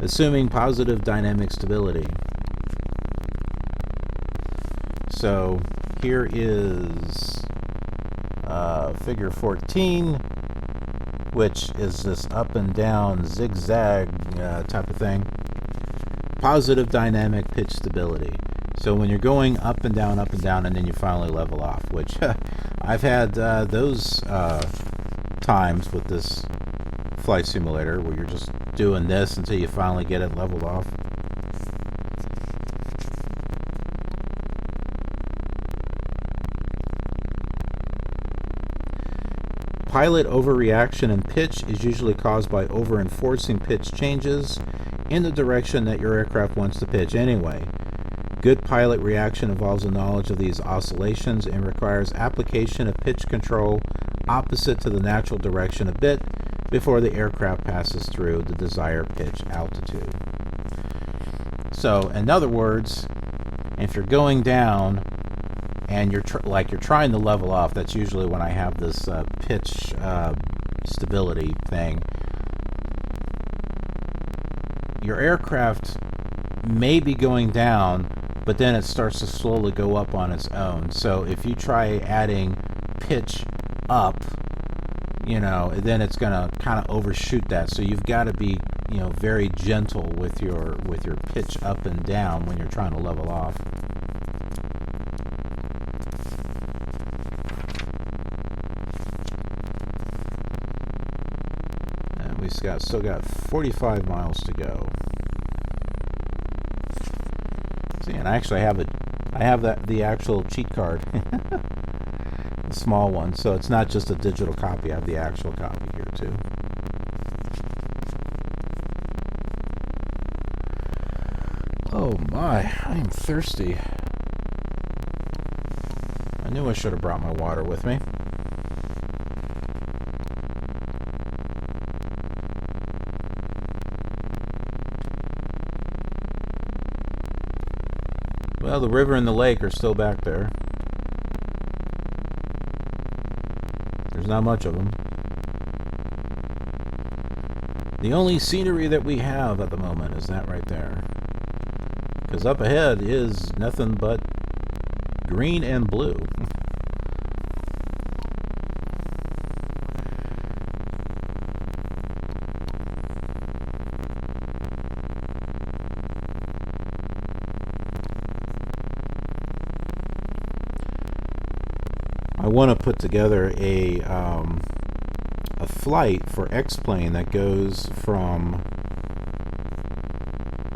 assuming positive dynamic stability. So here is figure 14, which is this up and down zigzag type of thing. Positive dynamic pitch stability. So when you're going up and down, and then you finally level off, which I've had those times with this flight simulator where you're just doing this until you finally get it leveled off. Pilot overreaction in pitch is usually caused by over-enforcing pitch changes in the direction that your aircraft wants to pitch anyway. Good pilot reaction involves a knowledge of these oscillations and requires application of pitch control opposite to the natural direction a bit before the aircraft passes through the desired pitch altitude. So, in other words, if you're going down and you're trying to level off, that's usually when I have this pitch stability thing. Your aircraft may be going down, but then it starts to slowly go up on its own. So if you try adding pitch up, then it's going to kind of overshoot that. So you've got to be, very gentle with your pitch up and down when you're trying to level off. And we've still got 45 miles to go. See, and I actually have the actual cheat card. The small one, so it's not just a digital copy. I have the actual copy here too. Oh my, I am thirsty. I knew I should have brought my water with me. Well, the river and the lake are still back there. There's not much of them. The only scenery that we have at the moment is that right there. Because up ahead is nothing but green and blue. I want to put together a flight for X-Plane that goes from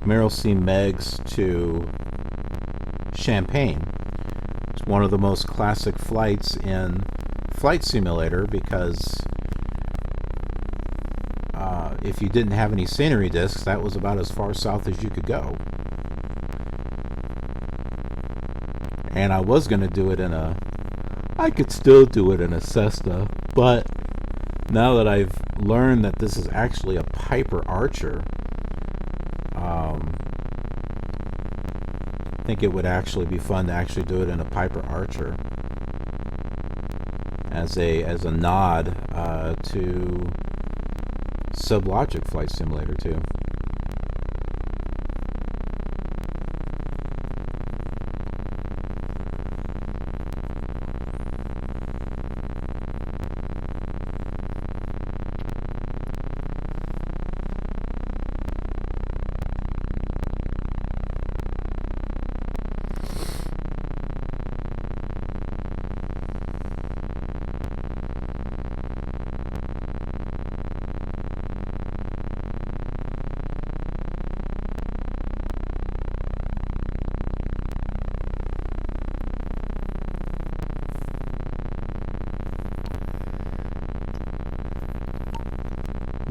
Merrill C. Meigs to Champaign. It's one of the most classic flights in Flight Simulator because if you didn't have any scenery discs, that was about as far south as you could go. And I was going to do it I could still do it in a Cessna, but now that I've learned that this is actually a Piper Archer, I think it would actually be fun to actually do it in a Piper Archer as a nod to SubLogic Flight Simulator 2.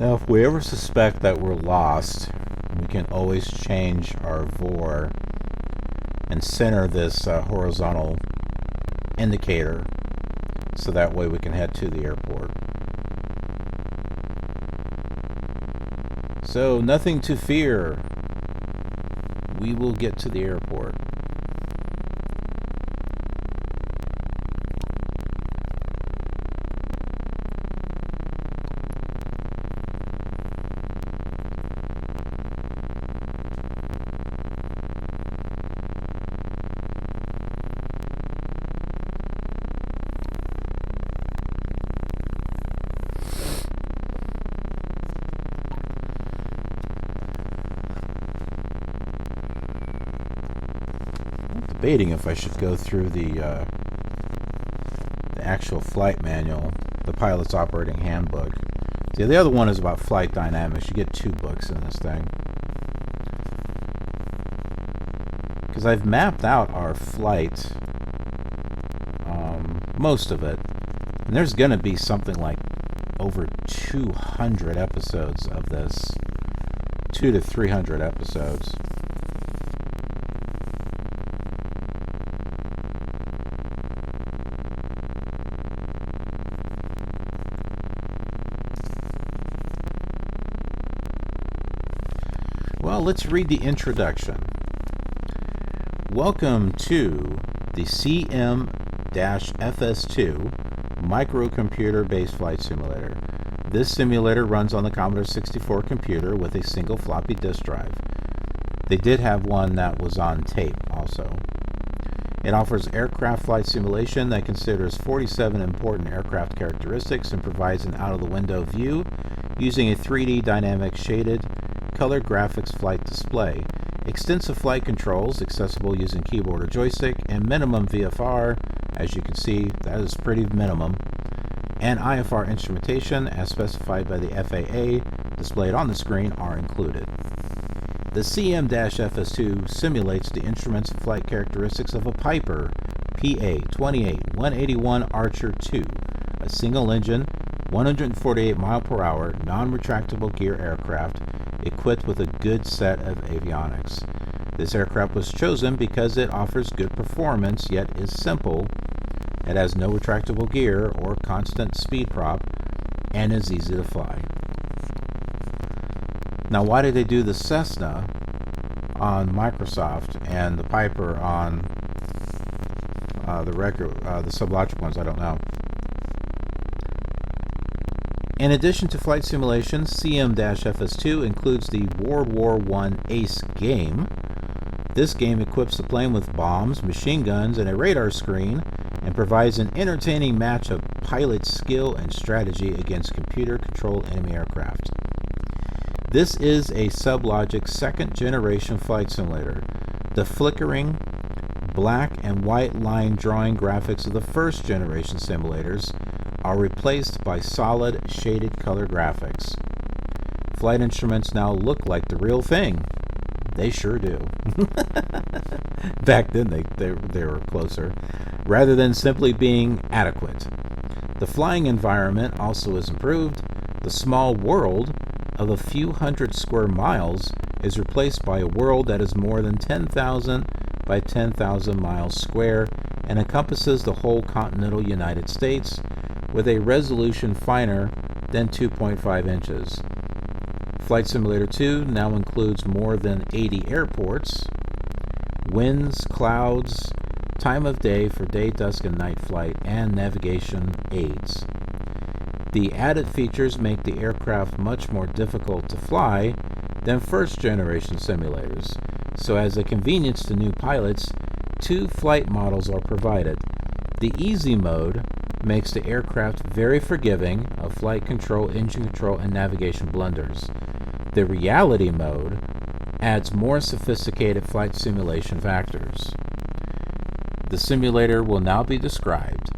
Now, if we ever suspect that we're lost, we can always change our VOR and center this horizontal indicator so that way we can head to the airport. So, nothing to fear. We will get to the airport. Debating if I should go through the actual flight manual, the pilot's operating handbook. See, the other one is about flight dynamics. You get 2 books in this thing. Because I've mapped out our flight, most of it, and there's going to be something like over 200 episodes of this, 200 to 300 episodes. Well, let's read the introduction. Welcome to the CM-FS2 microcomputer-based flight simulator. This simulator runs on the Commodore 64 computer with a single floppy disk drive. They did have one that was on tape also. It offers aircraft flight simulation that considers 47 important aircraft characteristics and provides an out-of-the-window view using a 3D dynamic shaded color graphics flight display, extensive flight controls accessible using keyboard or joystick, and minimum VFR, as you can see, that is pretty minimum, and IFR instrumentation as specified by the FAA displayed on the screen are included. The CM-FS2 simulates the instruments and flight characteristics of a Piper PA-28-181 Archer II, a single-engine, 148 mile per hour, non-retractable gear aircraft equipped with a good set of avionics. This aircraft was chosen because it offers good performance yet is simple. It has no retractable gear or constant speed prop and is easy to fly. Now, why did they do the Cessna on Microsoft and the Piper on the SubLogic ones? I don't know. In addition to flight simulation, CM-FS2 includes the World War I Ace game. This game equips the plane with bombs, machine guns, and a radar screen, and provides an entertaining match of pilot skill and strategy against computer-controlled enemy aircraft. This is a SubLogic second-generation flight simulator. The flickering black and white line drawing graphics of the first-generation simulators are replaced by solid shaded color graphics. Flight instruments now look like the real thing. They sure do. Back then they were closer, rather than simply being adequate. The flying environment also is improved. The small world of a few hundred square miles is replaced by a world that is more than 10,000 by 10,000 miles square and encompasses the whole continental United States, with a resolution finer than 2.5 inches. Flight Simulator 2 now includes more than 80 airports, winds, clouds, time of day for day, dusk, and night flight, and navigation aids. The added features make the aircraft much more difficult to fly than first-generation simulators, so as a convenience to new pilots, 2 flight models are provided. The Easy mode makes the aircraft very forgiving of flight control, engine control, and navigation blunders. The Reality mode adds more sophisticated flight simulation factors. The simulator will now be described.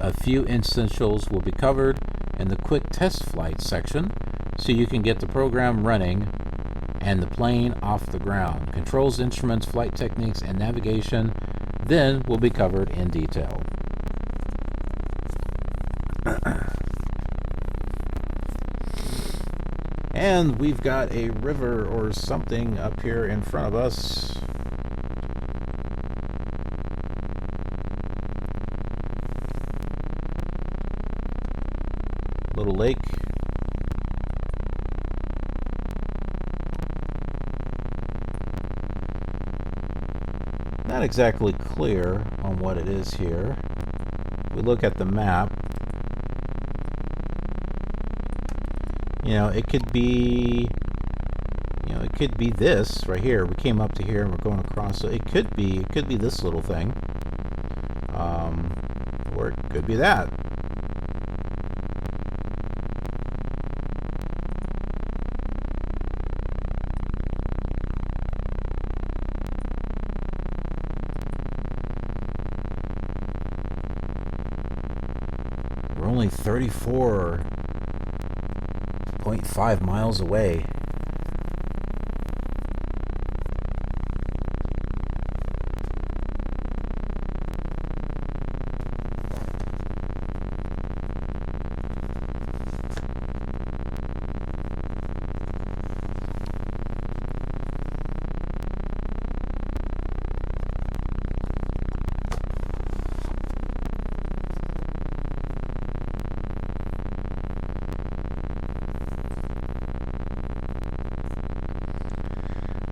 A few essentials will be covered in the quick test flight section, so you can get the program running and the plane off the ground. Controls, instruments, flight techniques, and navigation then will be covered in detail. And we've got a river or something up here in front of us. Little lake. Not exactly clear on what it is here. We look at the map. You know, it could be, it could be this right here. We came up to here and we're going across, so it could be this little thing, or it could be that. We're only 34.5 miles away.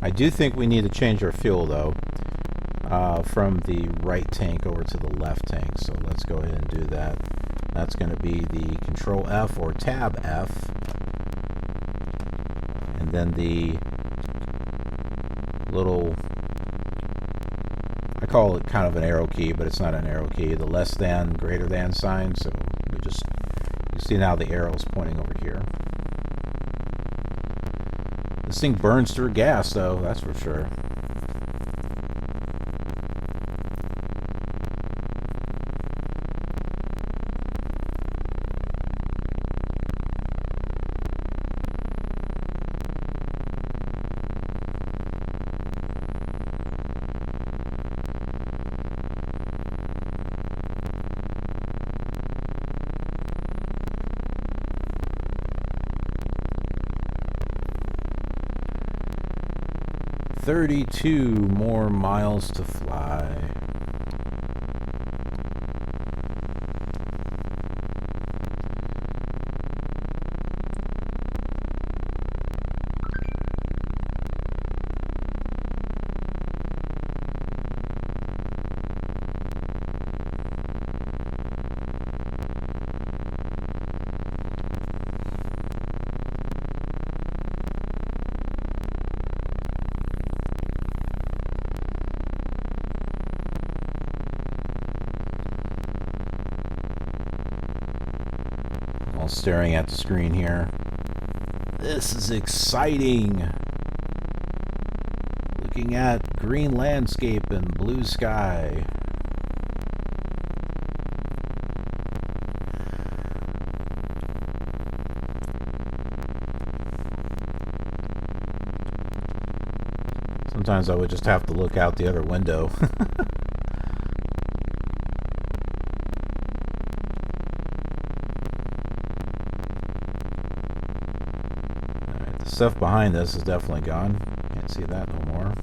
I do think we need to change our fuel though, from the right tank over to the left tank. So let's go ahead and do that. That's going to be the Control F or Tab F, and then the little, I call it kind of an arrow key, but it's not an arrow key, the less than, greater than sign. So we just, you see now the arrow is pointing over here. This thing burns through gas, though, that's for sure. "32 more miles to fly." While staring at the screen here. This is exciting. Looking at green landscape and blue sky. Sometimes I would just have to look out the other window. Stuff behind this is definitely gone. Can't see that no more.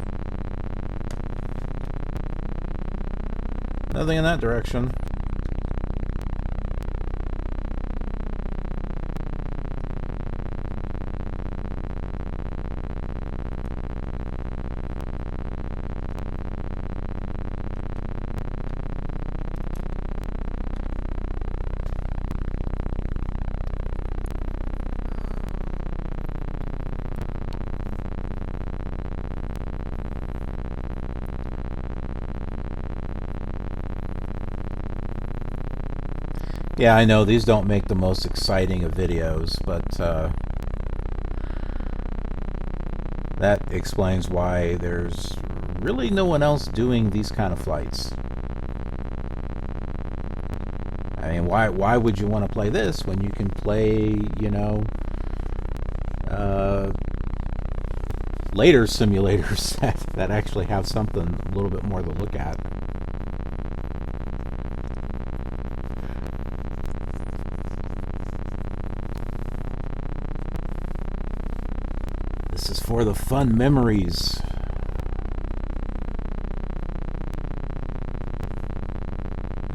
Nothing in that direction. Yeah, I know these don't make the most exciting of videos, but that explains why there's really no one else doing these kind of flights. I mean, why would you want to play this when you can play, you know, later simulators that actually have something a little bit more to look at? for the fun memories.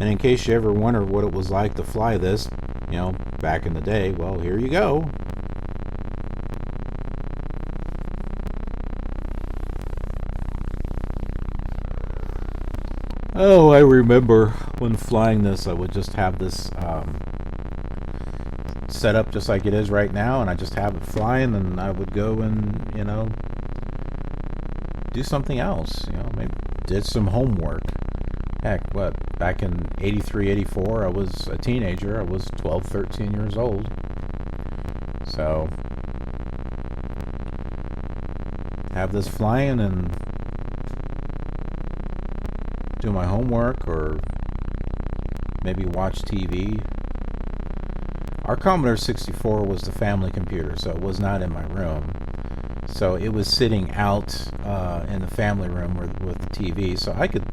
And in case you ever wondered what it was like to fly this, you know, back in the day, well, here you go. Oh, I remember when flying this, I would just have this set up just like it is right now, and I just have it flying, and I would go and, you know, do something else. You know, maybe did some homework. Heck, what, back in 83, 84, I was a teenager. I was 12, 13 years old. So, have this flying and do my homework, or maybe watch TV. Our Commodore 64 was the family computer, so it was not in my room. So it was sitting out in the family room with the TV, so I could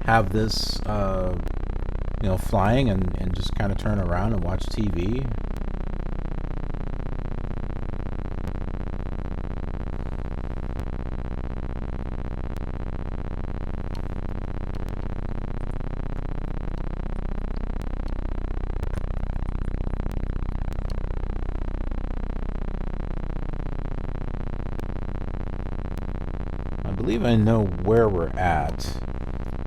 have this, you know, flying and just kind of turn around and watch TV. I believe I know where we're at.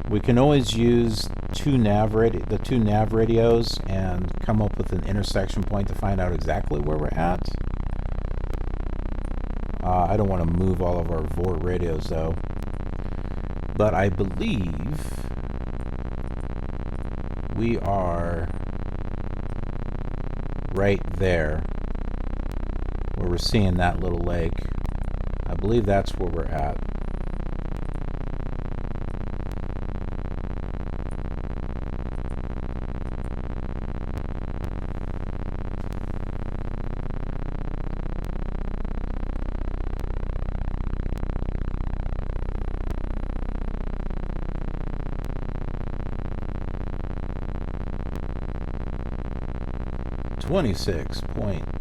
We can always use the two nav radios and come up with an intersection point to find out exactly where we're at. I don't want to move all of our VOR radios though, but I believe we are right there where we're seeing that little lake. I believe that's where we're at.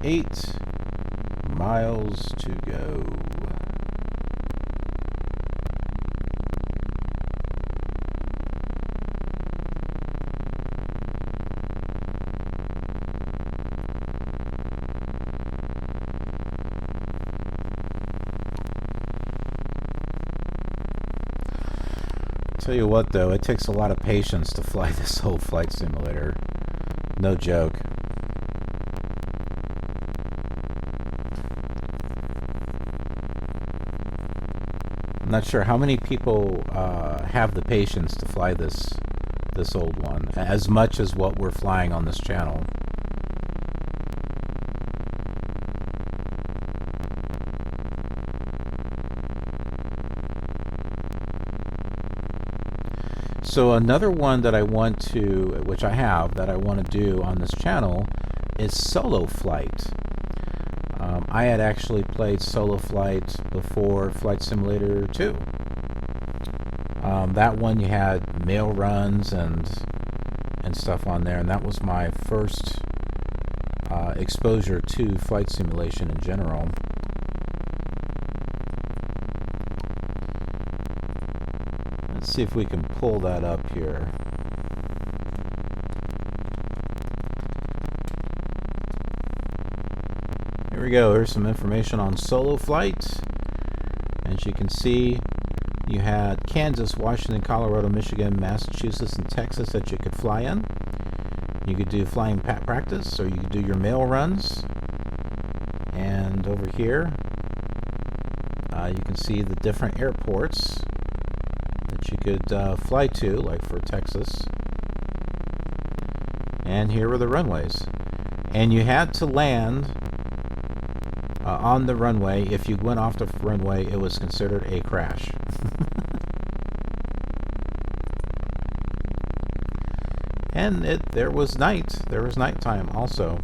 .8 miles to go. Tell you what though, it takes a lot of patience to fly this whole flight simulator. No joke. I'm not sure how many people have the patience to fly this old one as much as what we're flying on this channel. So another one that I want to, which I have, that I want to do on this channel is solo flight. I had actually played solo flight before Flight Simulator 2. That one you had mail runs and stuff on there, and that was my first exposure to flight simulation in general. Let's see if we can pull that up here. Here we go. Here's some information on solo flight. As you can see, you had Kansas, Washington, Colorado, Michigan, Massachusetts, and Texas that you could fly in. You could do flying practice, or you could do your mail runs. And over here, you can see the different airports that you could fly to, like for Texas. And here were the runways. And you had to land on the runway. If you went off the runway, it was considered a crash. And there was nighttime also.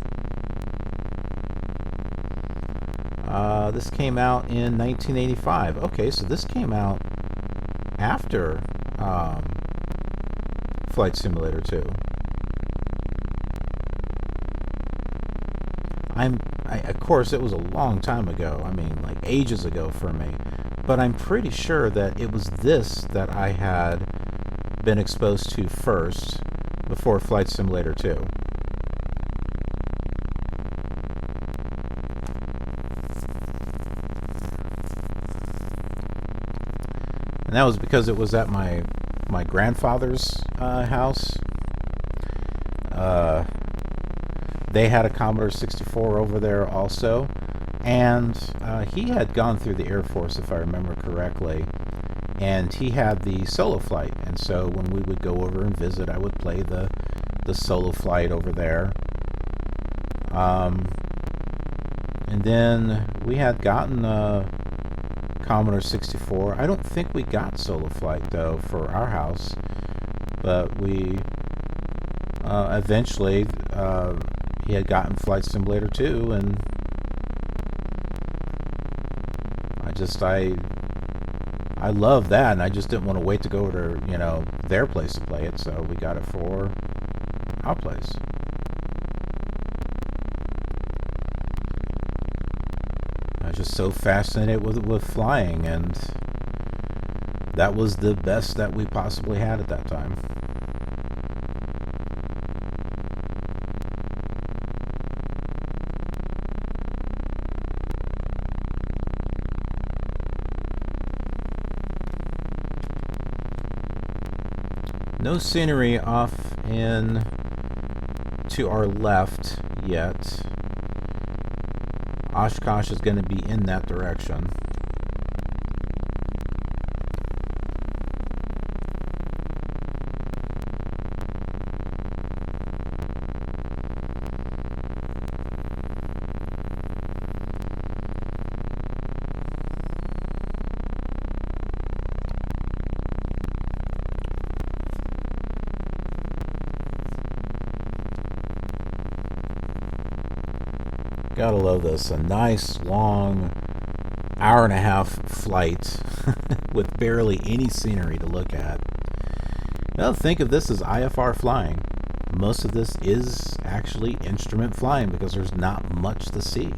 This came out in 1985. Okay, so this came out after Flight Simulator 2. of course, it was a long time ago. I mean, like ages ago for me. But I'm pretty sure that it was this that I had been exposed to first before Flight Simulator 2. And that was because it was at my grandfather's house. They had a Commodore 64 over there also, and he had gone through the Air Force, if I remember correctly, and he had the solo flight. And so when we would go over and visit, I would play the solo flight over there. And then we had gotten Commodore 64. I don't think we got solo flight though for our house, but we eventually he had gotten Flight Simulator 2, and I love that, and I just didn't want to wait to go to, you know, their place to play it, so we got it for our place. I was just so fascinated with flying, and that was the best that we possibly had at that time. No scenery off in to our left yet. Oshkosh is going to be in that direction. Gotta love this. A nice long hour-and-a-half flight with barely any scenery to look at. Now think of this as IFR flying. Most of this is actually instrument flying because there's not much to see.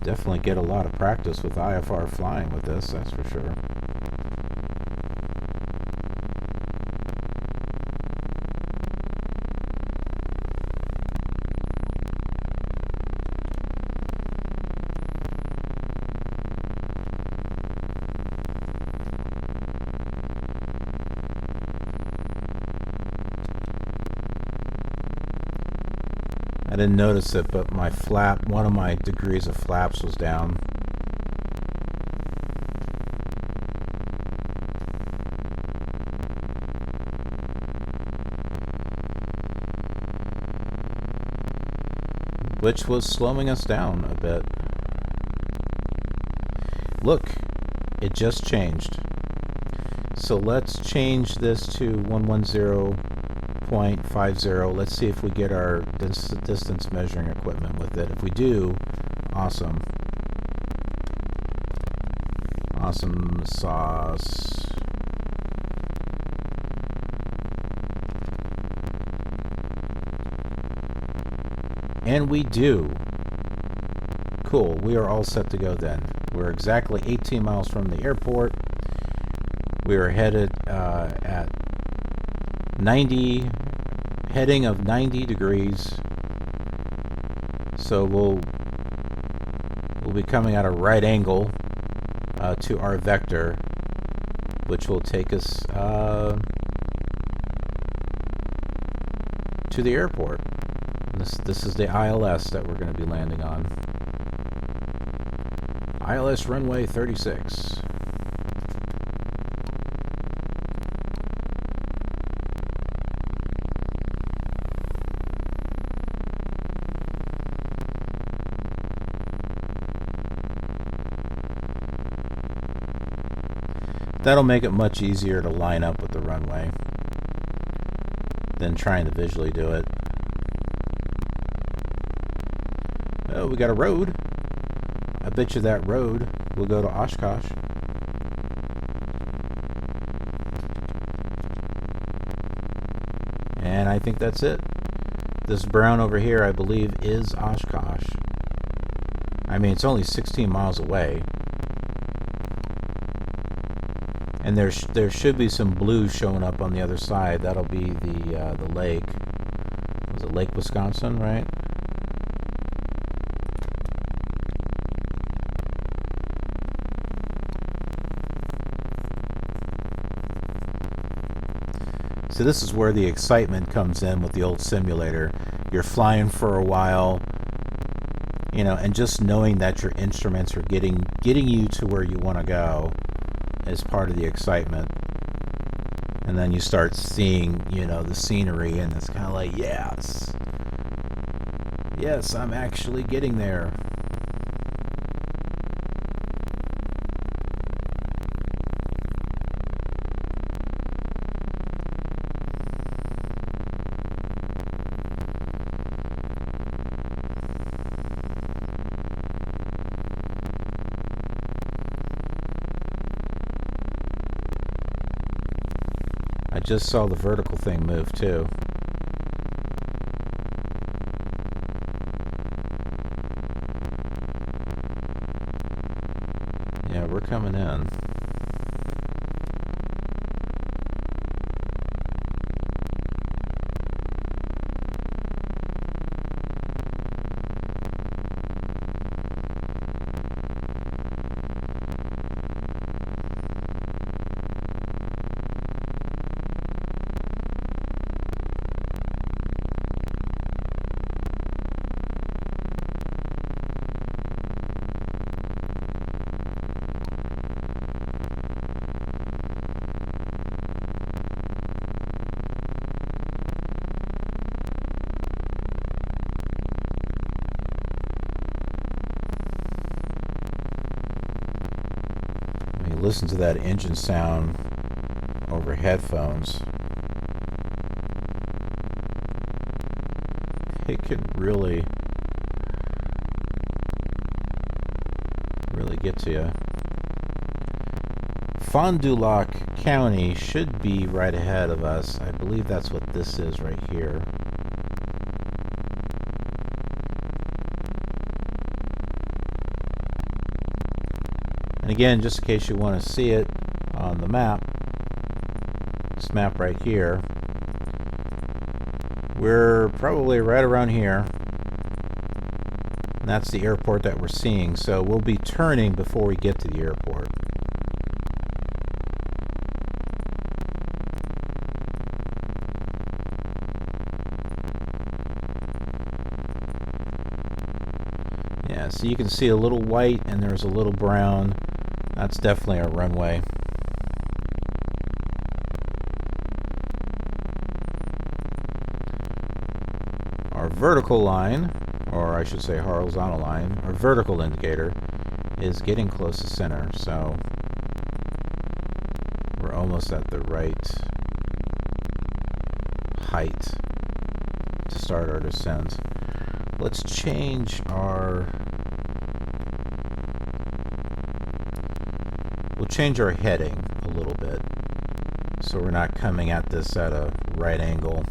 Definitely get a lot of practice with IFR flying with this, that's for sure. I didn't notice it, but my flap, one of my degrees of flaps was down. Which was slowing us down a bit. Look, it just changed. So let's change this to 110.50. Let's see if we get our distance measuring equipment with it. If we do, awesome. Awesome sauce. And we do. Cool, we are all set to go then. We're exactly 18 miles from the airport. We are headed at 90, heading of 90 degrees. So we'll be coming at a right angle to our vector, which will take us to the airport. This is the ILS that we're going to be landing on. ILS runway 36. That'll make it much easier to line up with the runway than trying to visually do it. Oh, we got a road. I bet you that road will go to Oshkosh. And I think that's it. This brown over here, I believe, is Oshkosh. I mean, it's only 16 miles away. And there should be some blue showing up on the other side. That'll be the lake. Was it Lake Wisconsin, right? So this is where the excitement comes in with the old simulator. You're flying for a while, you know, and just knowing that your instruments are getting you to where you want to go is part of the excitement. And then you start seeing, you know, the scenery, and it's kind of like, yes, I'm actually getting there. I just saw the vertical thing move too. Yeah, we're coming in. Listen to that engine sound over headphones. It can really get to you. Fond du Lac County should be right ahead of us. I believe that's what this is right here. And again, just in case you want to see it on the map, this map right here, we're probably right around here. And that's the airport that we're seeing. So we'll be turning before we get to the airport. Yeah, so you can see a little white and there's a little brown. That's definitely our runway. Our vertical line, or I should say horizontal line, our vertical indicator is getting close to center, so we're almost at the right height to start our descent. Let's change our... We'll change our heading a little bit so we're not coming at this at a right angle.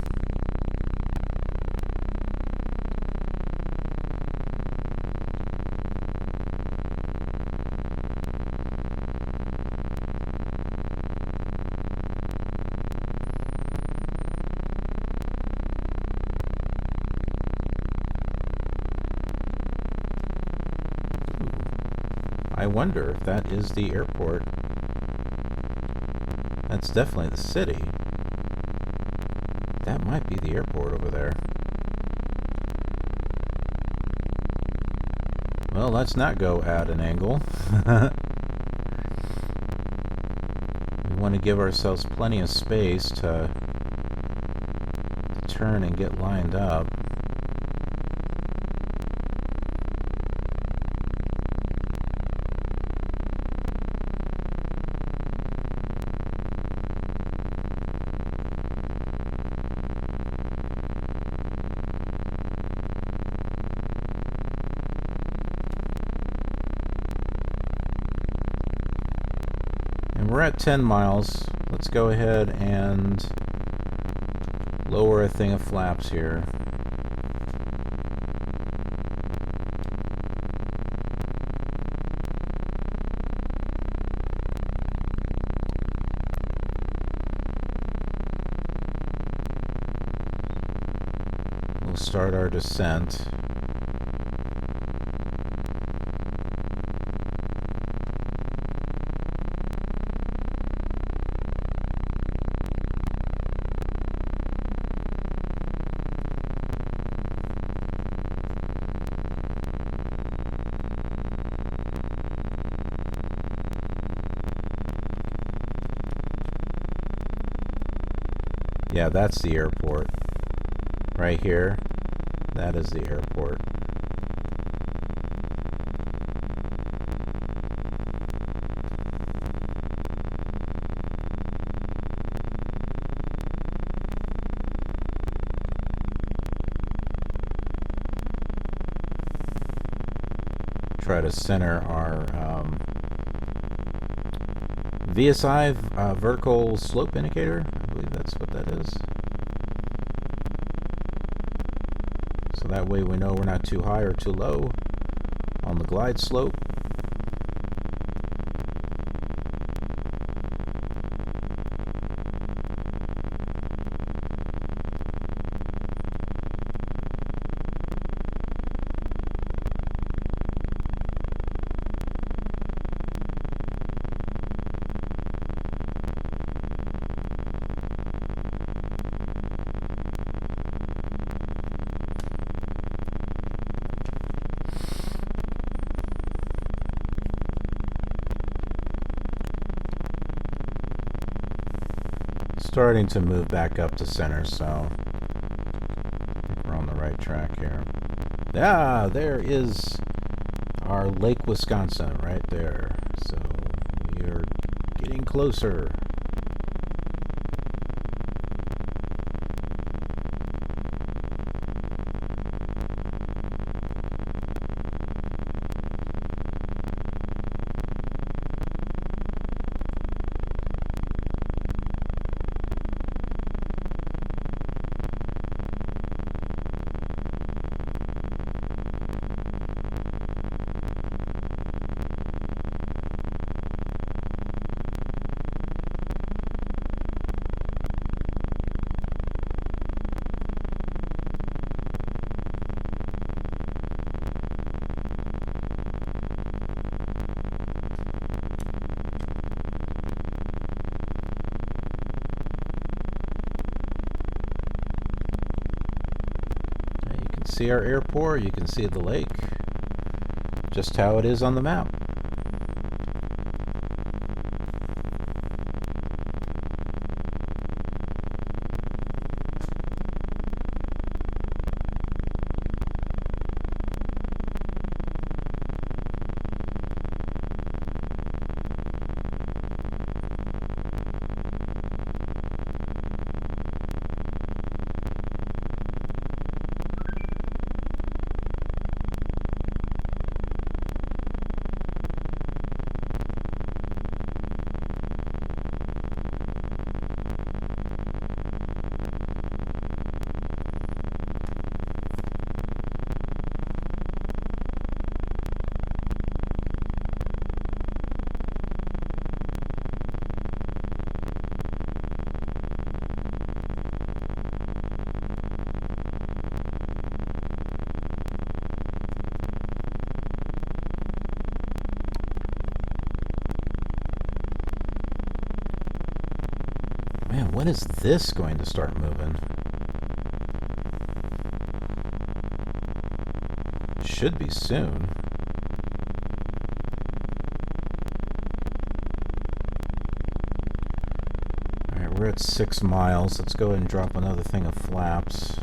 I wonder if that is the airport. That's definitely the city. That might be the airport over there. Well, let's not go at an angle. We want to give ourselves plenty of space to turn and get lined up. we're at 10 miles. Let's go ahead and lower a thing of flaps here. We'll start our descent. Yeah, that's the airport. Right here, that is the airport. Try to center our VSI, vertical slope indicator. I believe that's what that is. So that way we know we're not too high or too low on the glide slope. Starting to move back up to center, so I think we're on the right track here. Ah, there is our Lake Wisconsin right there. So we are getting closer. See our airport, you can see the lake, just how it is on the map. Man, when is this going to start moving? Should be soon. Alright, we're at 6 miles. Let's go ahead and drop another thing of flaps.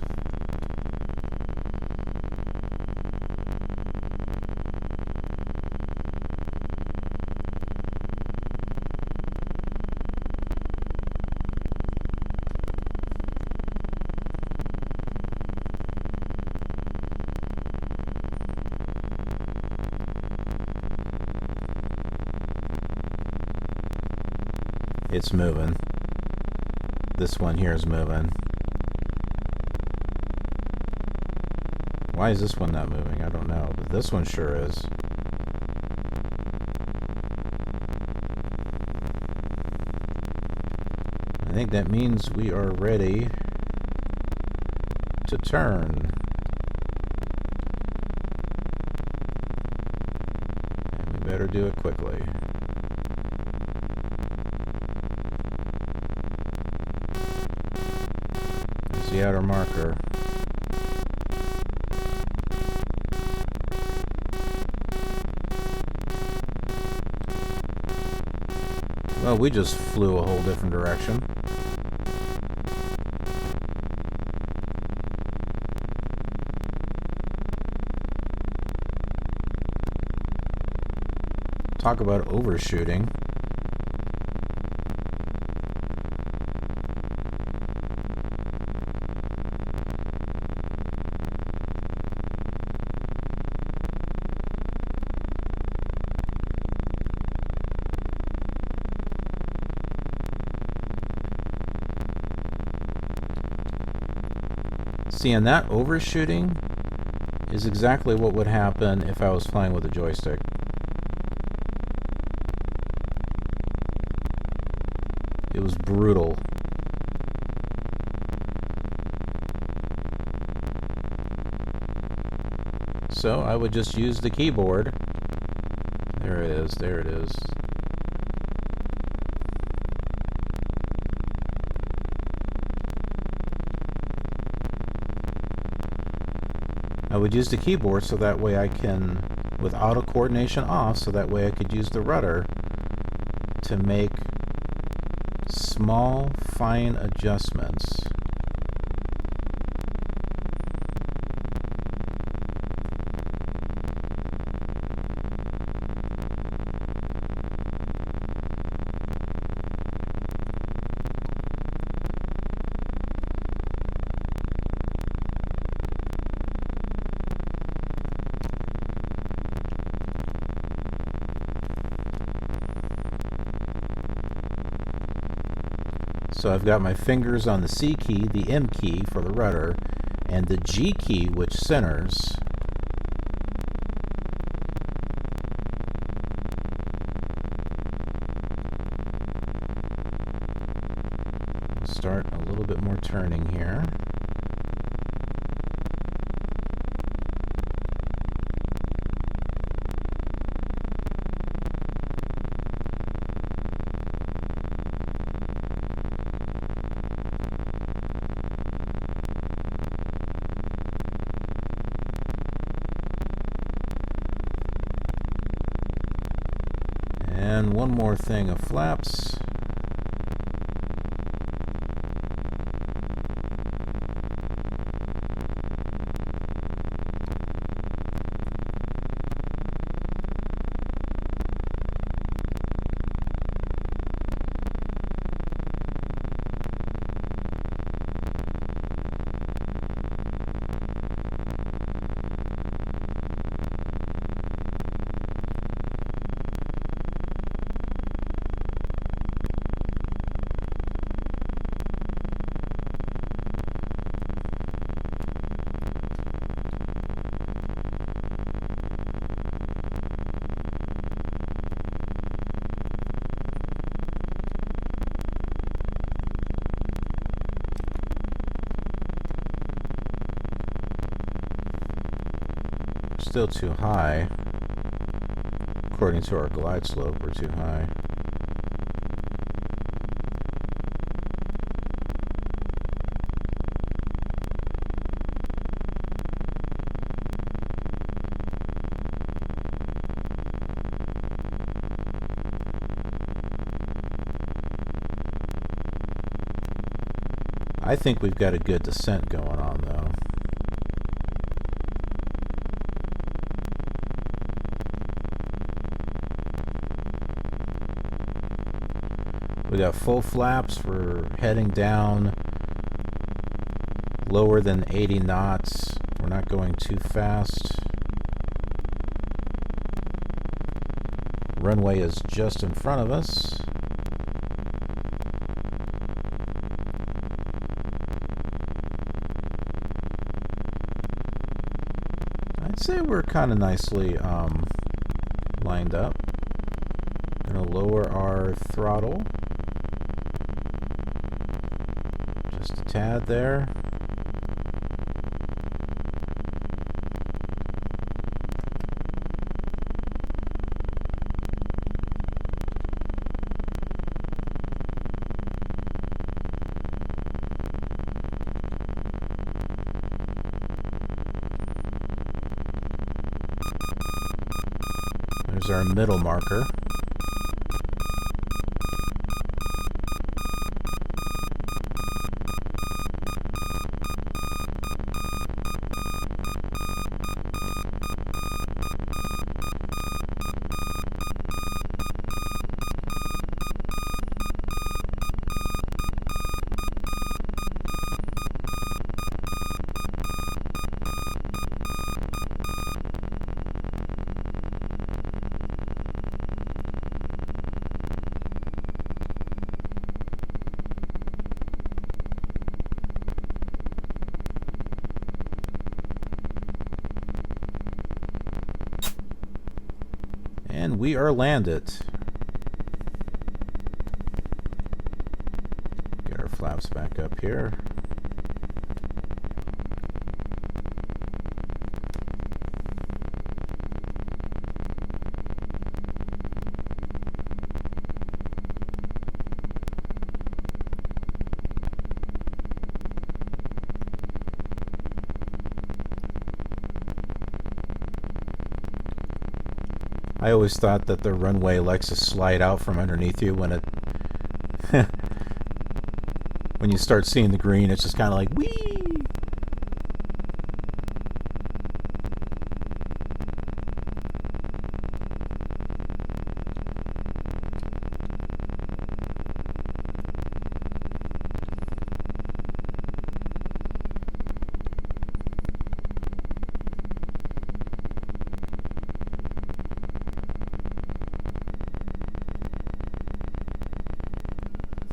It's moving. This one here is moving. Why is this one not moving? I don't know, but this one sure is. I think that means we are ready to turn. And we better do it quickly. There's the outer marker. Well, we just flew a whole different direction. Talk about overshooting. See, and that overshooting is exactly what would happen if I was flying with a joystick. It was brutal. So I would just use the keyboard. There it is, there it is. I would use the keyboard so that way I can, with auto coordination off, so that way I could use the rudder to make small, fine adjustments. So I've got my fingers on the C key, the M key for the rudder, and the G key, which centers. We'll start a little bit more turning here. And one more thing of flaps. Still too high. According to our glide slope, we're too high. I think we've got a good descent going on, though. We got full flaps. We're heading down lower than 80 knots. We're not going too fast. Runway is just in front of us. we're kind of nicely lined up. Gonna lower our throttle just a tad there. There's our middle marker. And we are landed. Get our flaps back up here. I always thought that the runway likes to slide out from underneath you when it when you start seeing the green. It's just kind of like whee.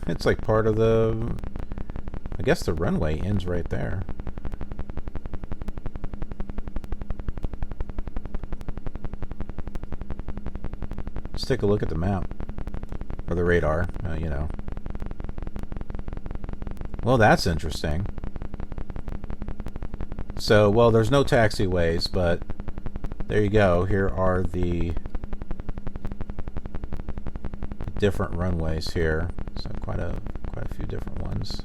It's like part of the, I guess the runway ends right there. Let's take a look at the map, or the radar, you know. Well, that's interesting. So, well, there's no taxiways, but there you go. Here are the different runways here. So quite a few different ones.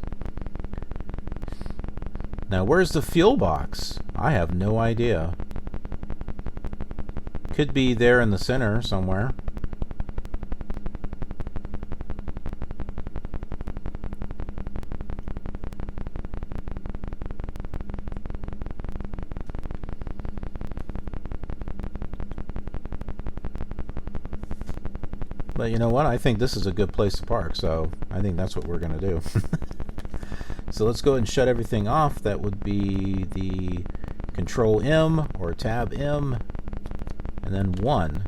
Now, where's the fuel box? I have no idea. Could be there in the center somewhere. But you know what? I think this is a good place to park, so I think that's what we're going to do. So let's go ahead and shut everything off. That would be the Control M or Tab M, and then 1,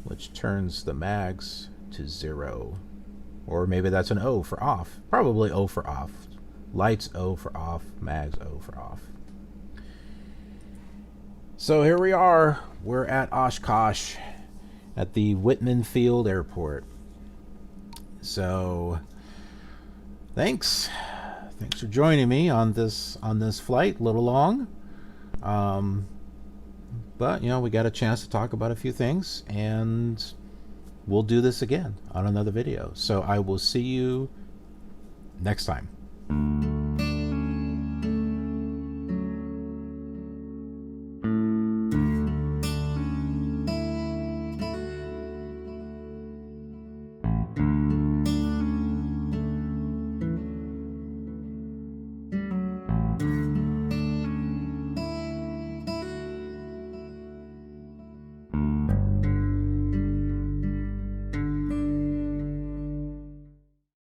which turns the mags to 0. Or maybe that's an O for off. Probably O for off. Lights O for off, mags O for off. So here we are. We're at Oshkosh, at the Wittman Field Airport. So thanks for joining me on this flight. A little long, but you know, we got a chance to talk about a few things, and we'll do this again on another video. So I will see you next time.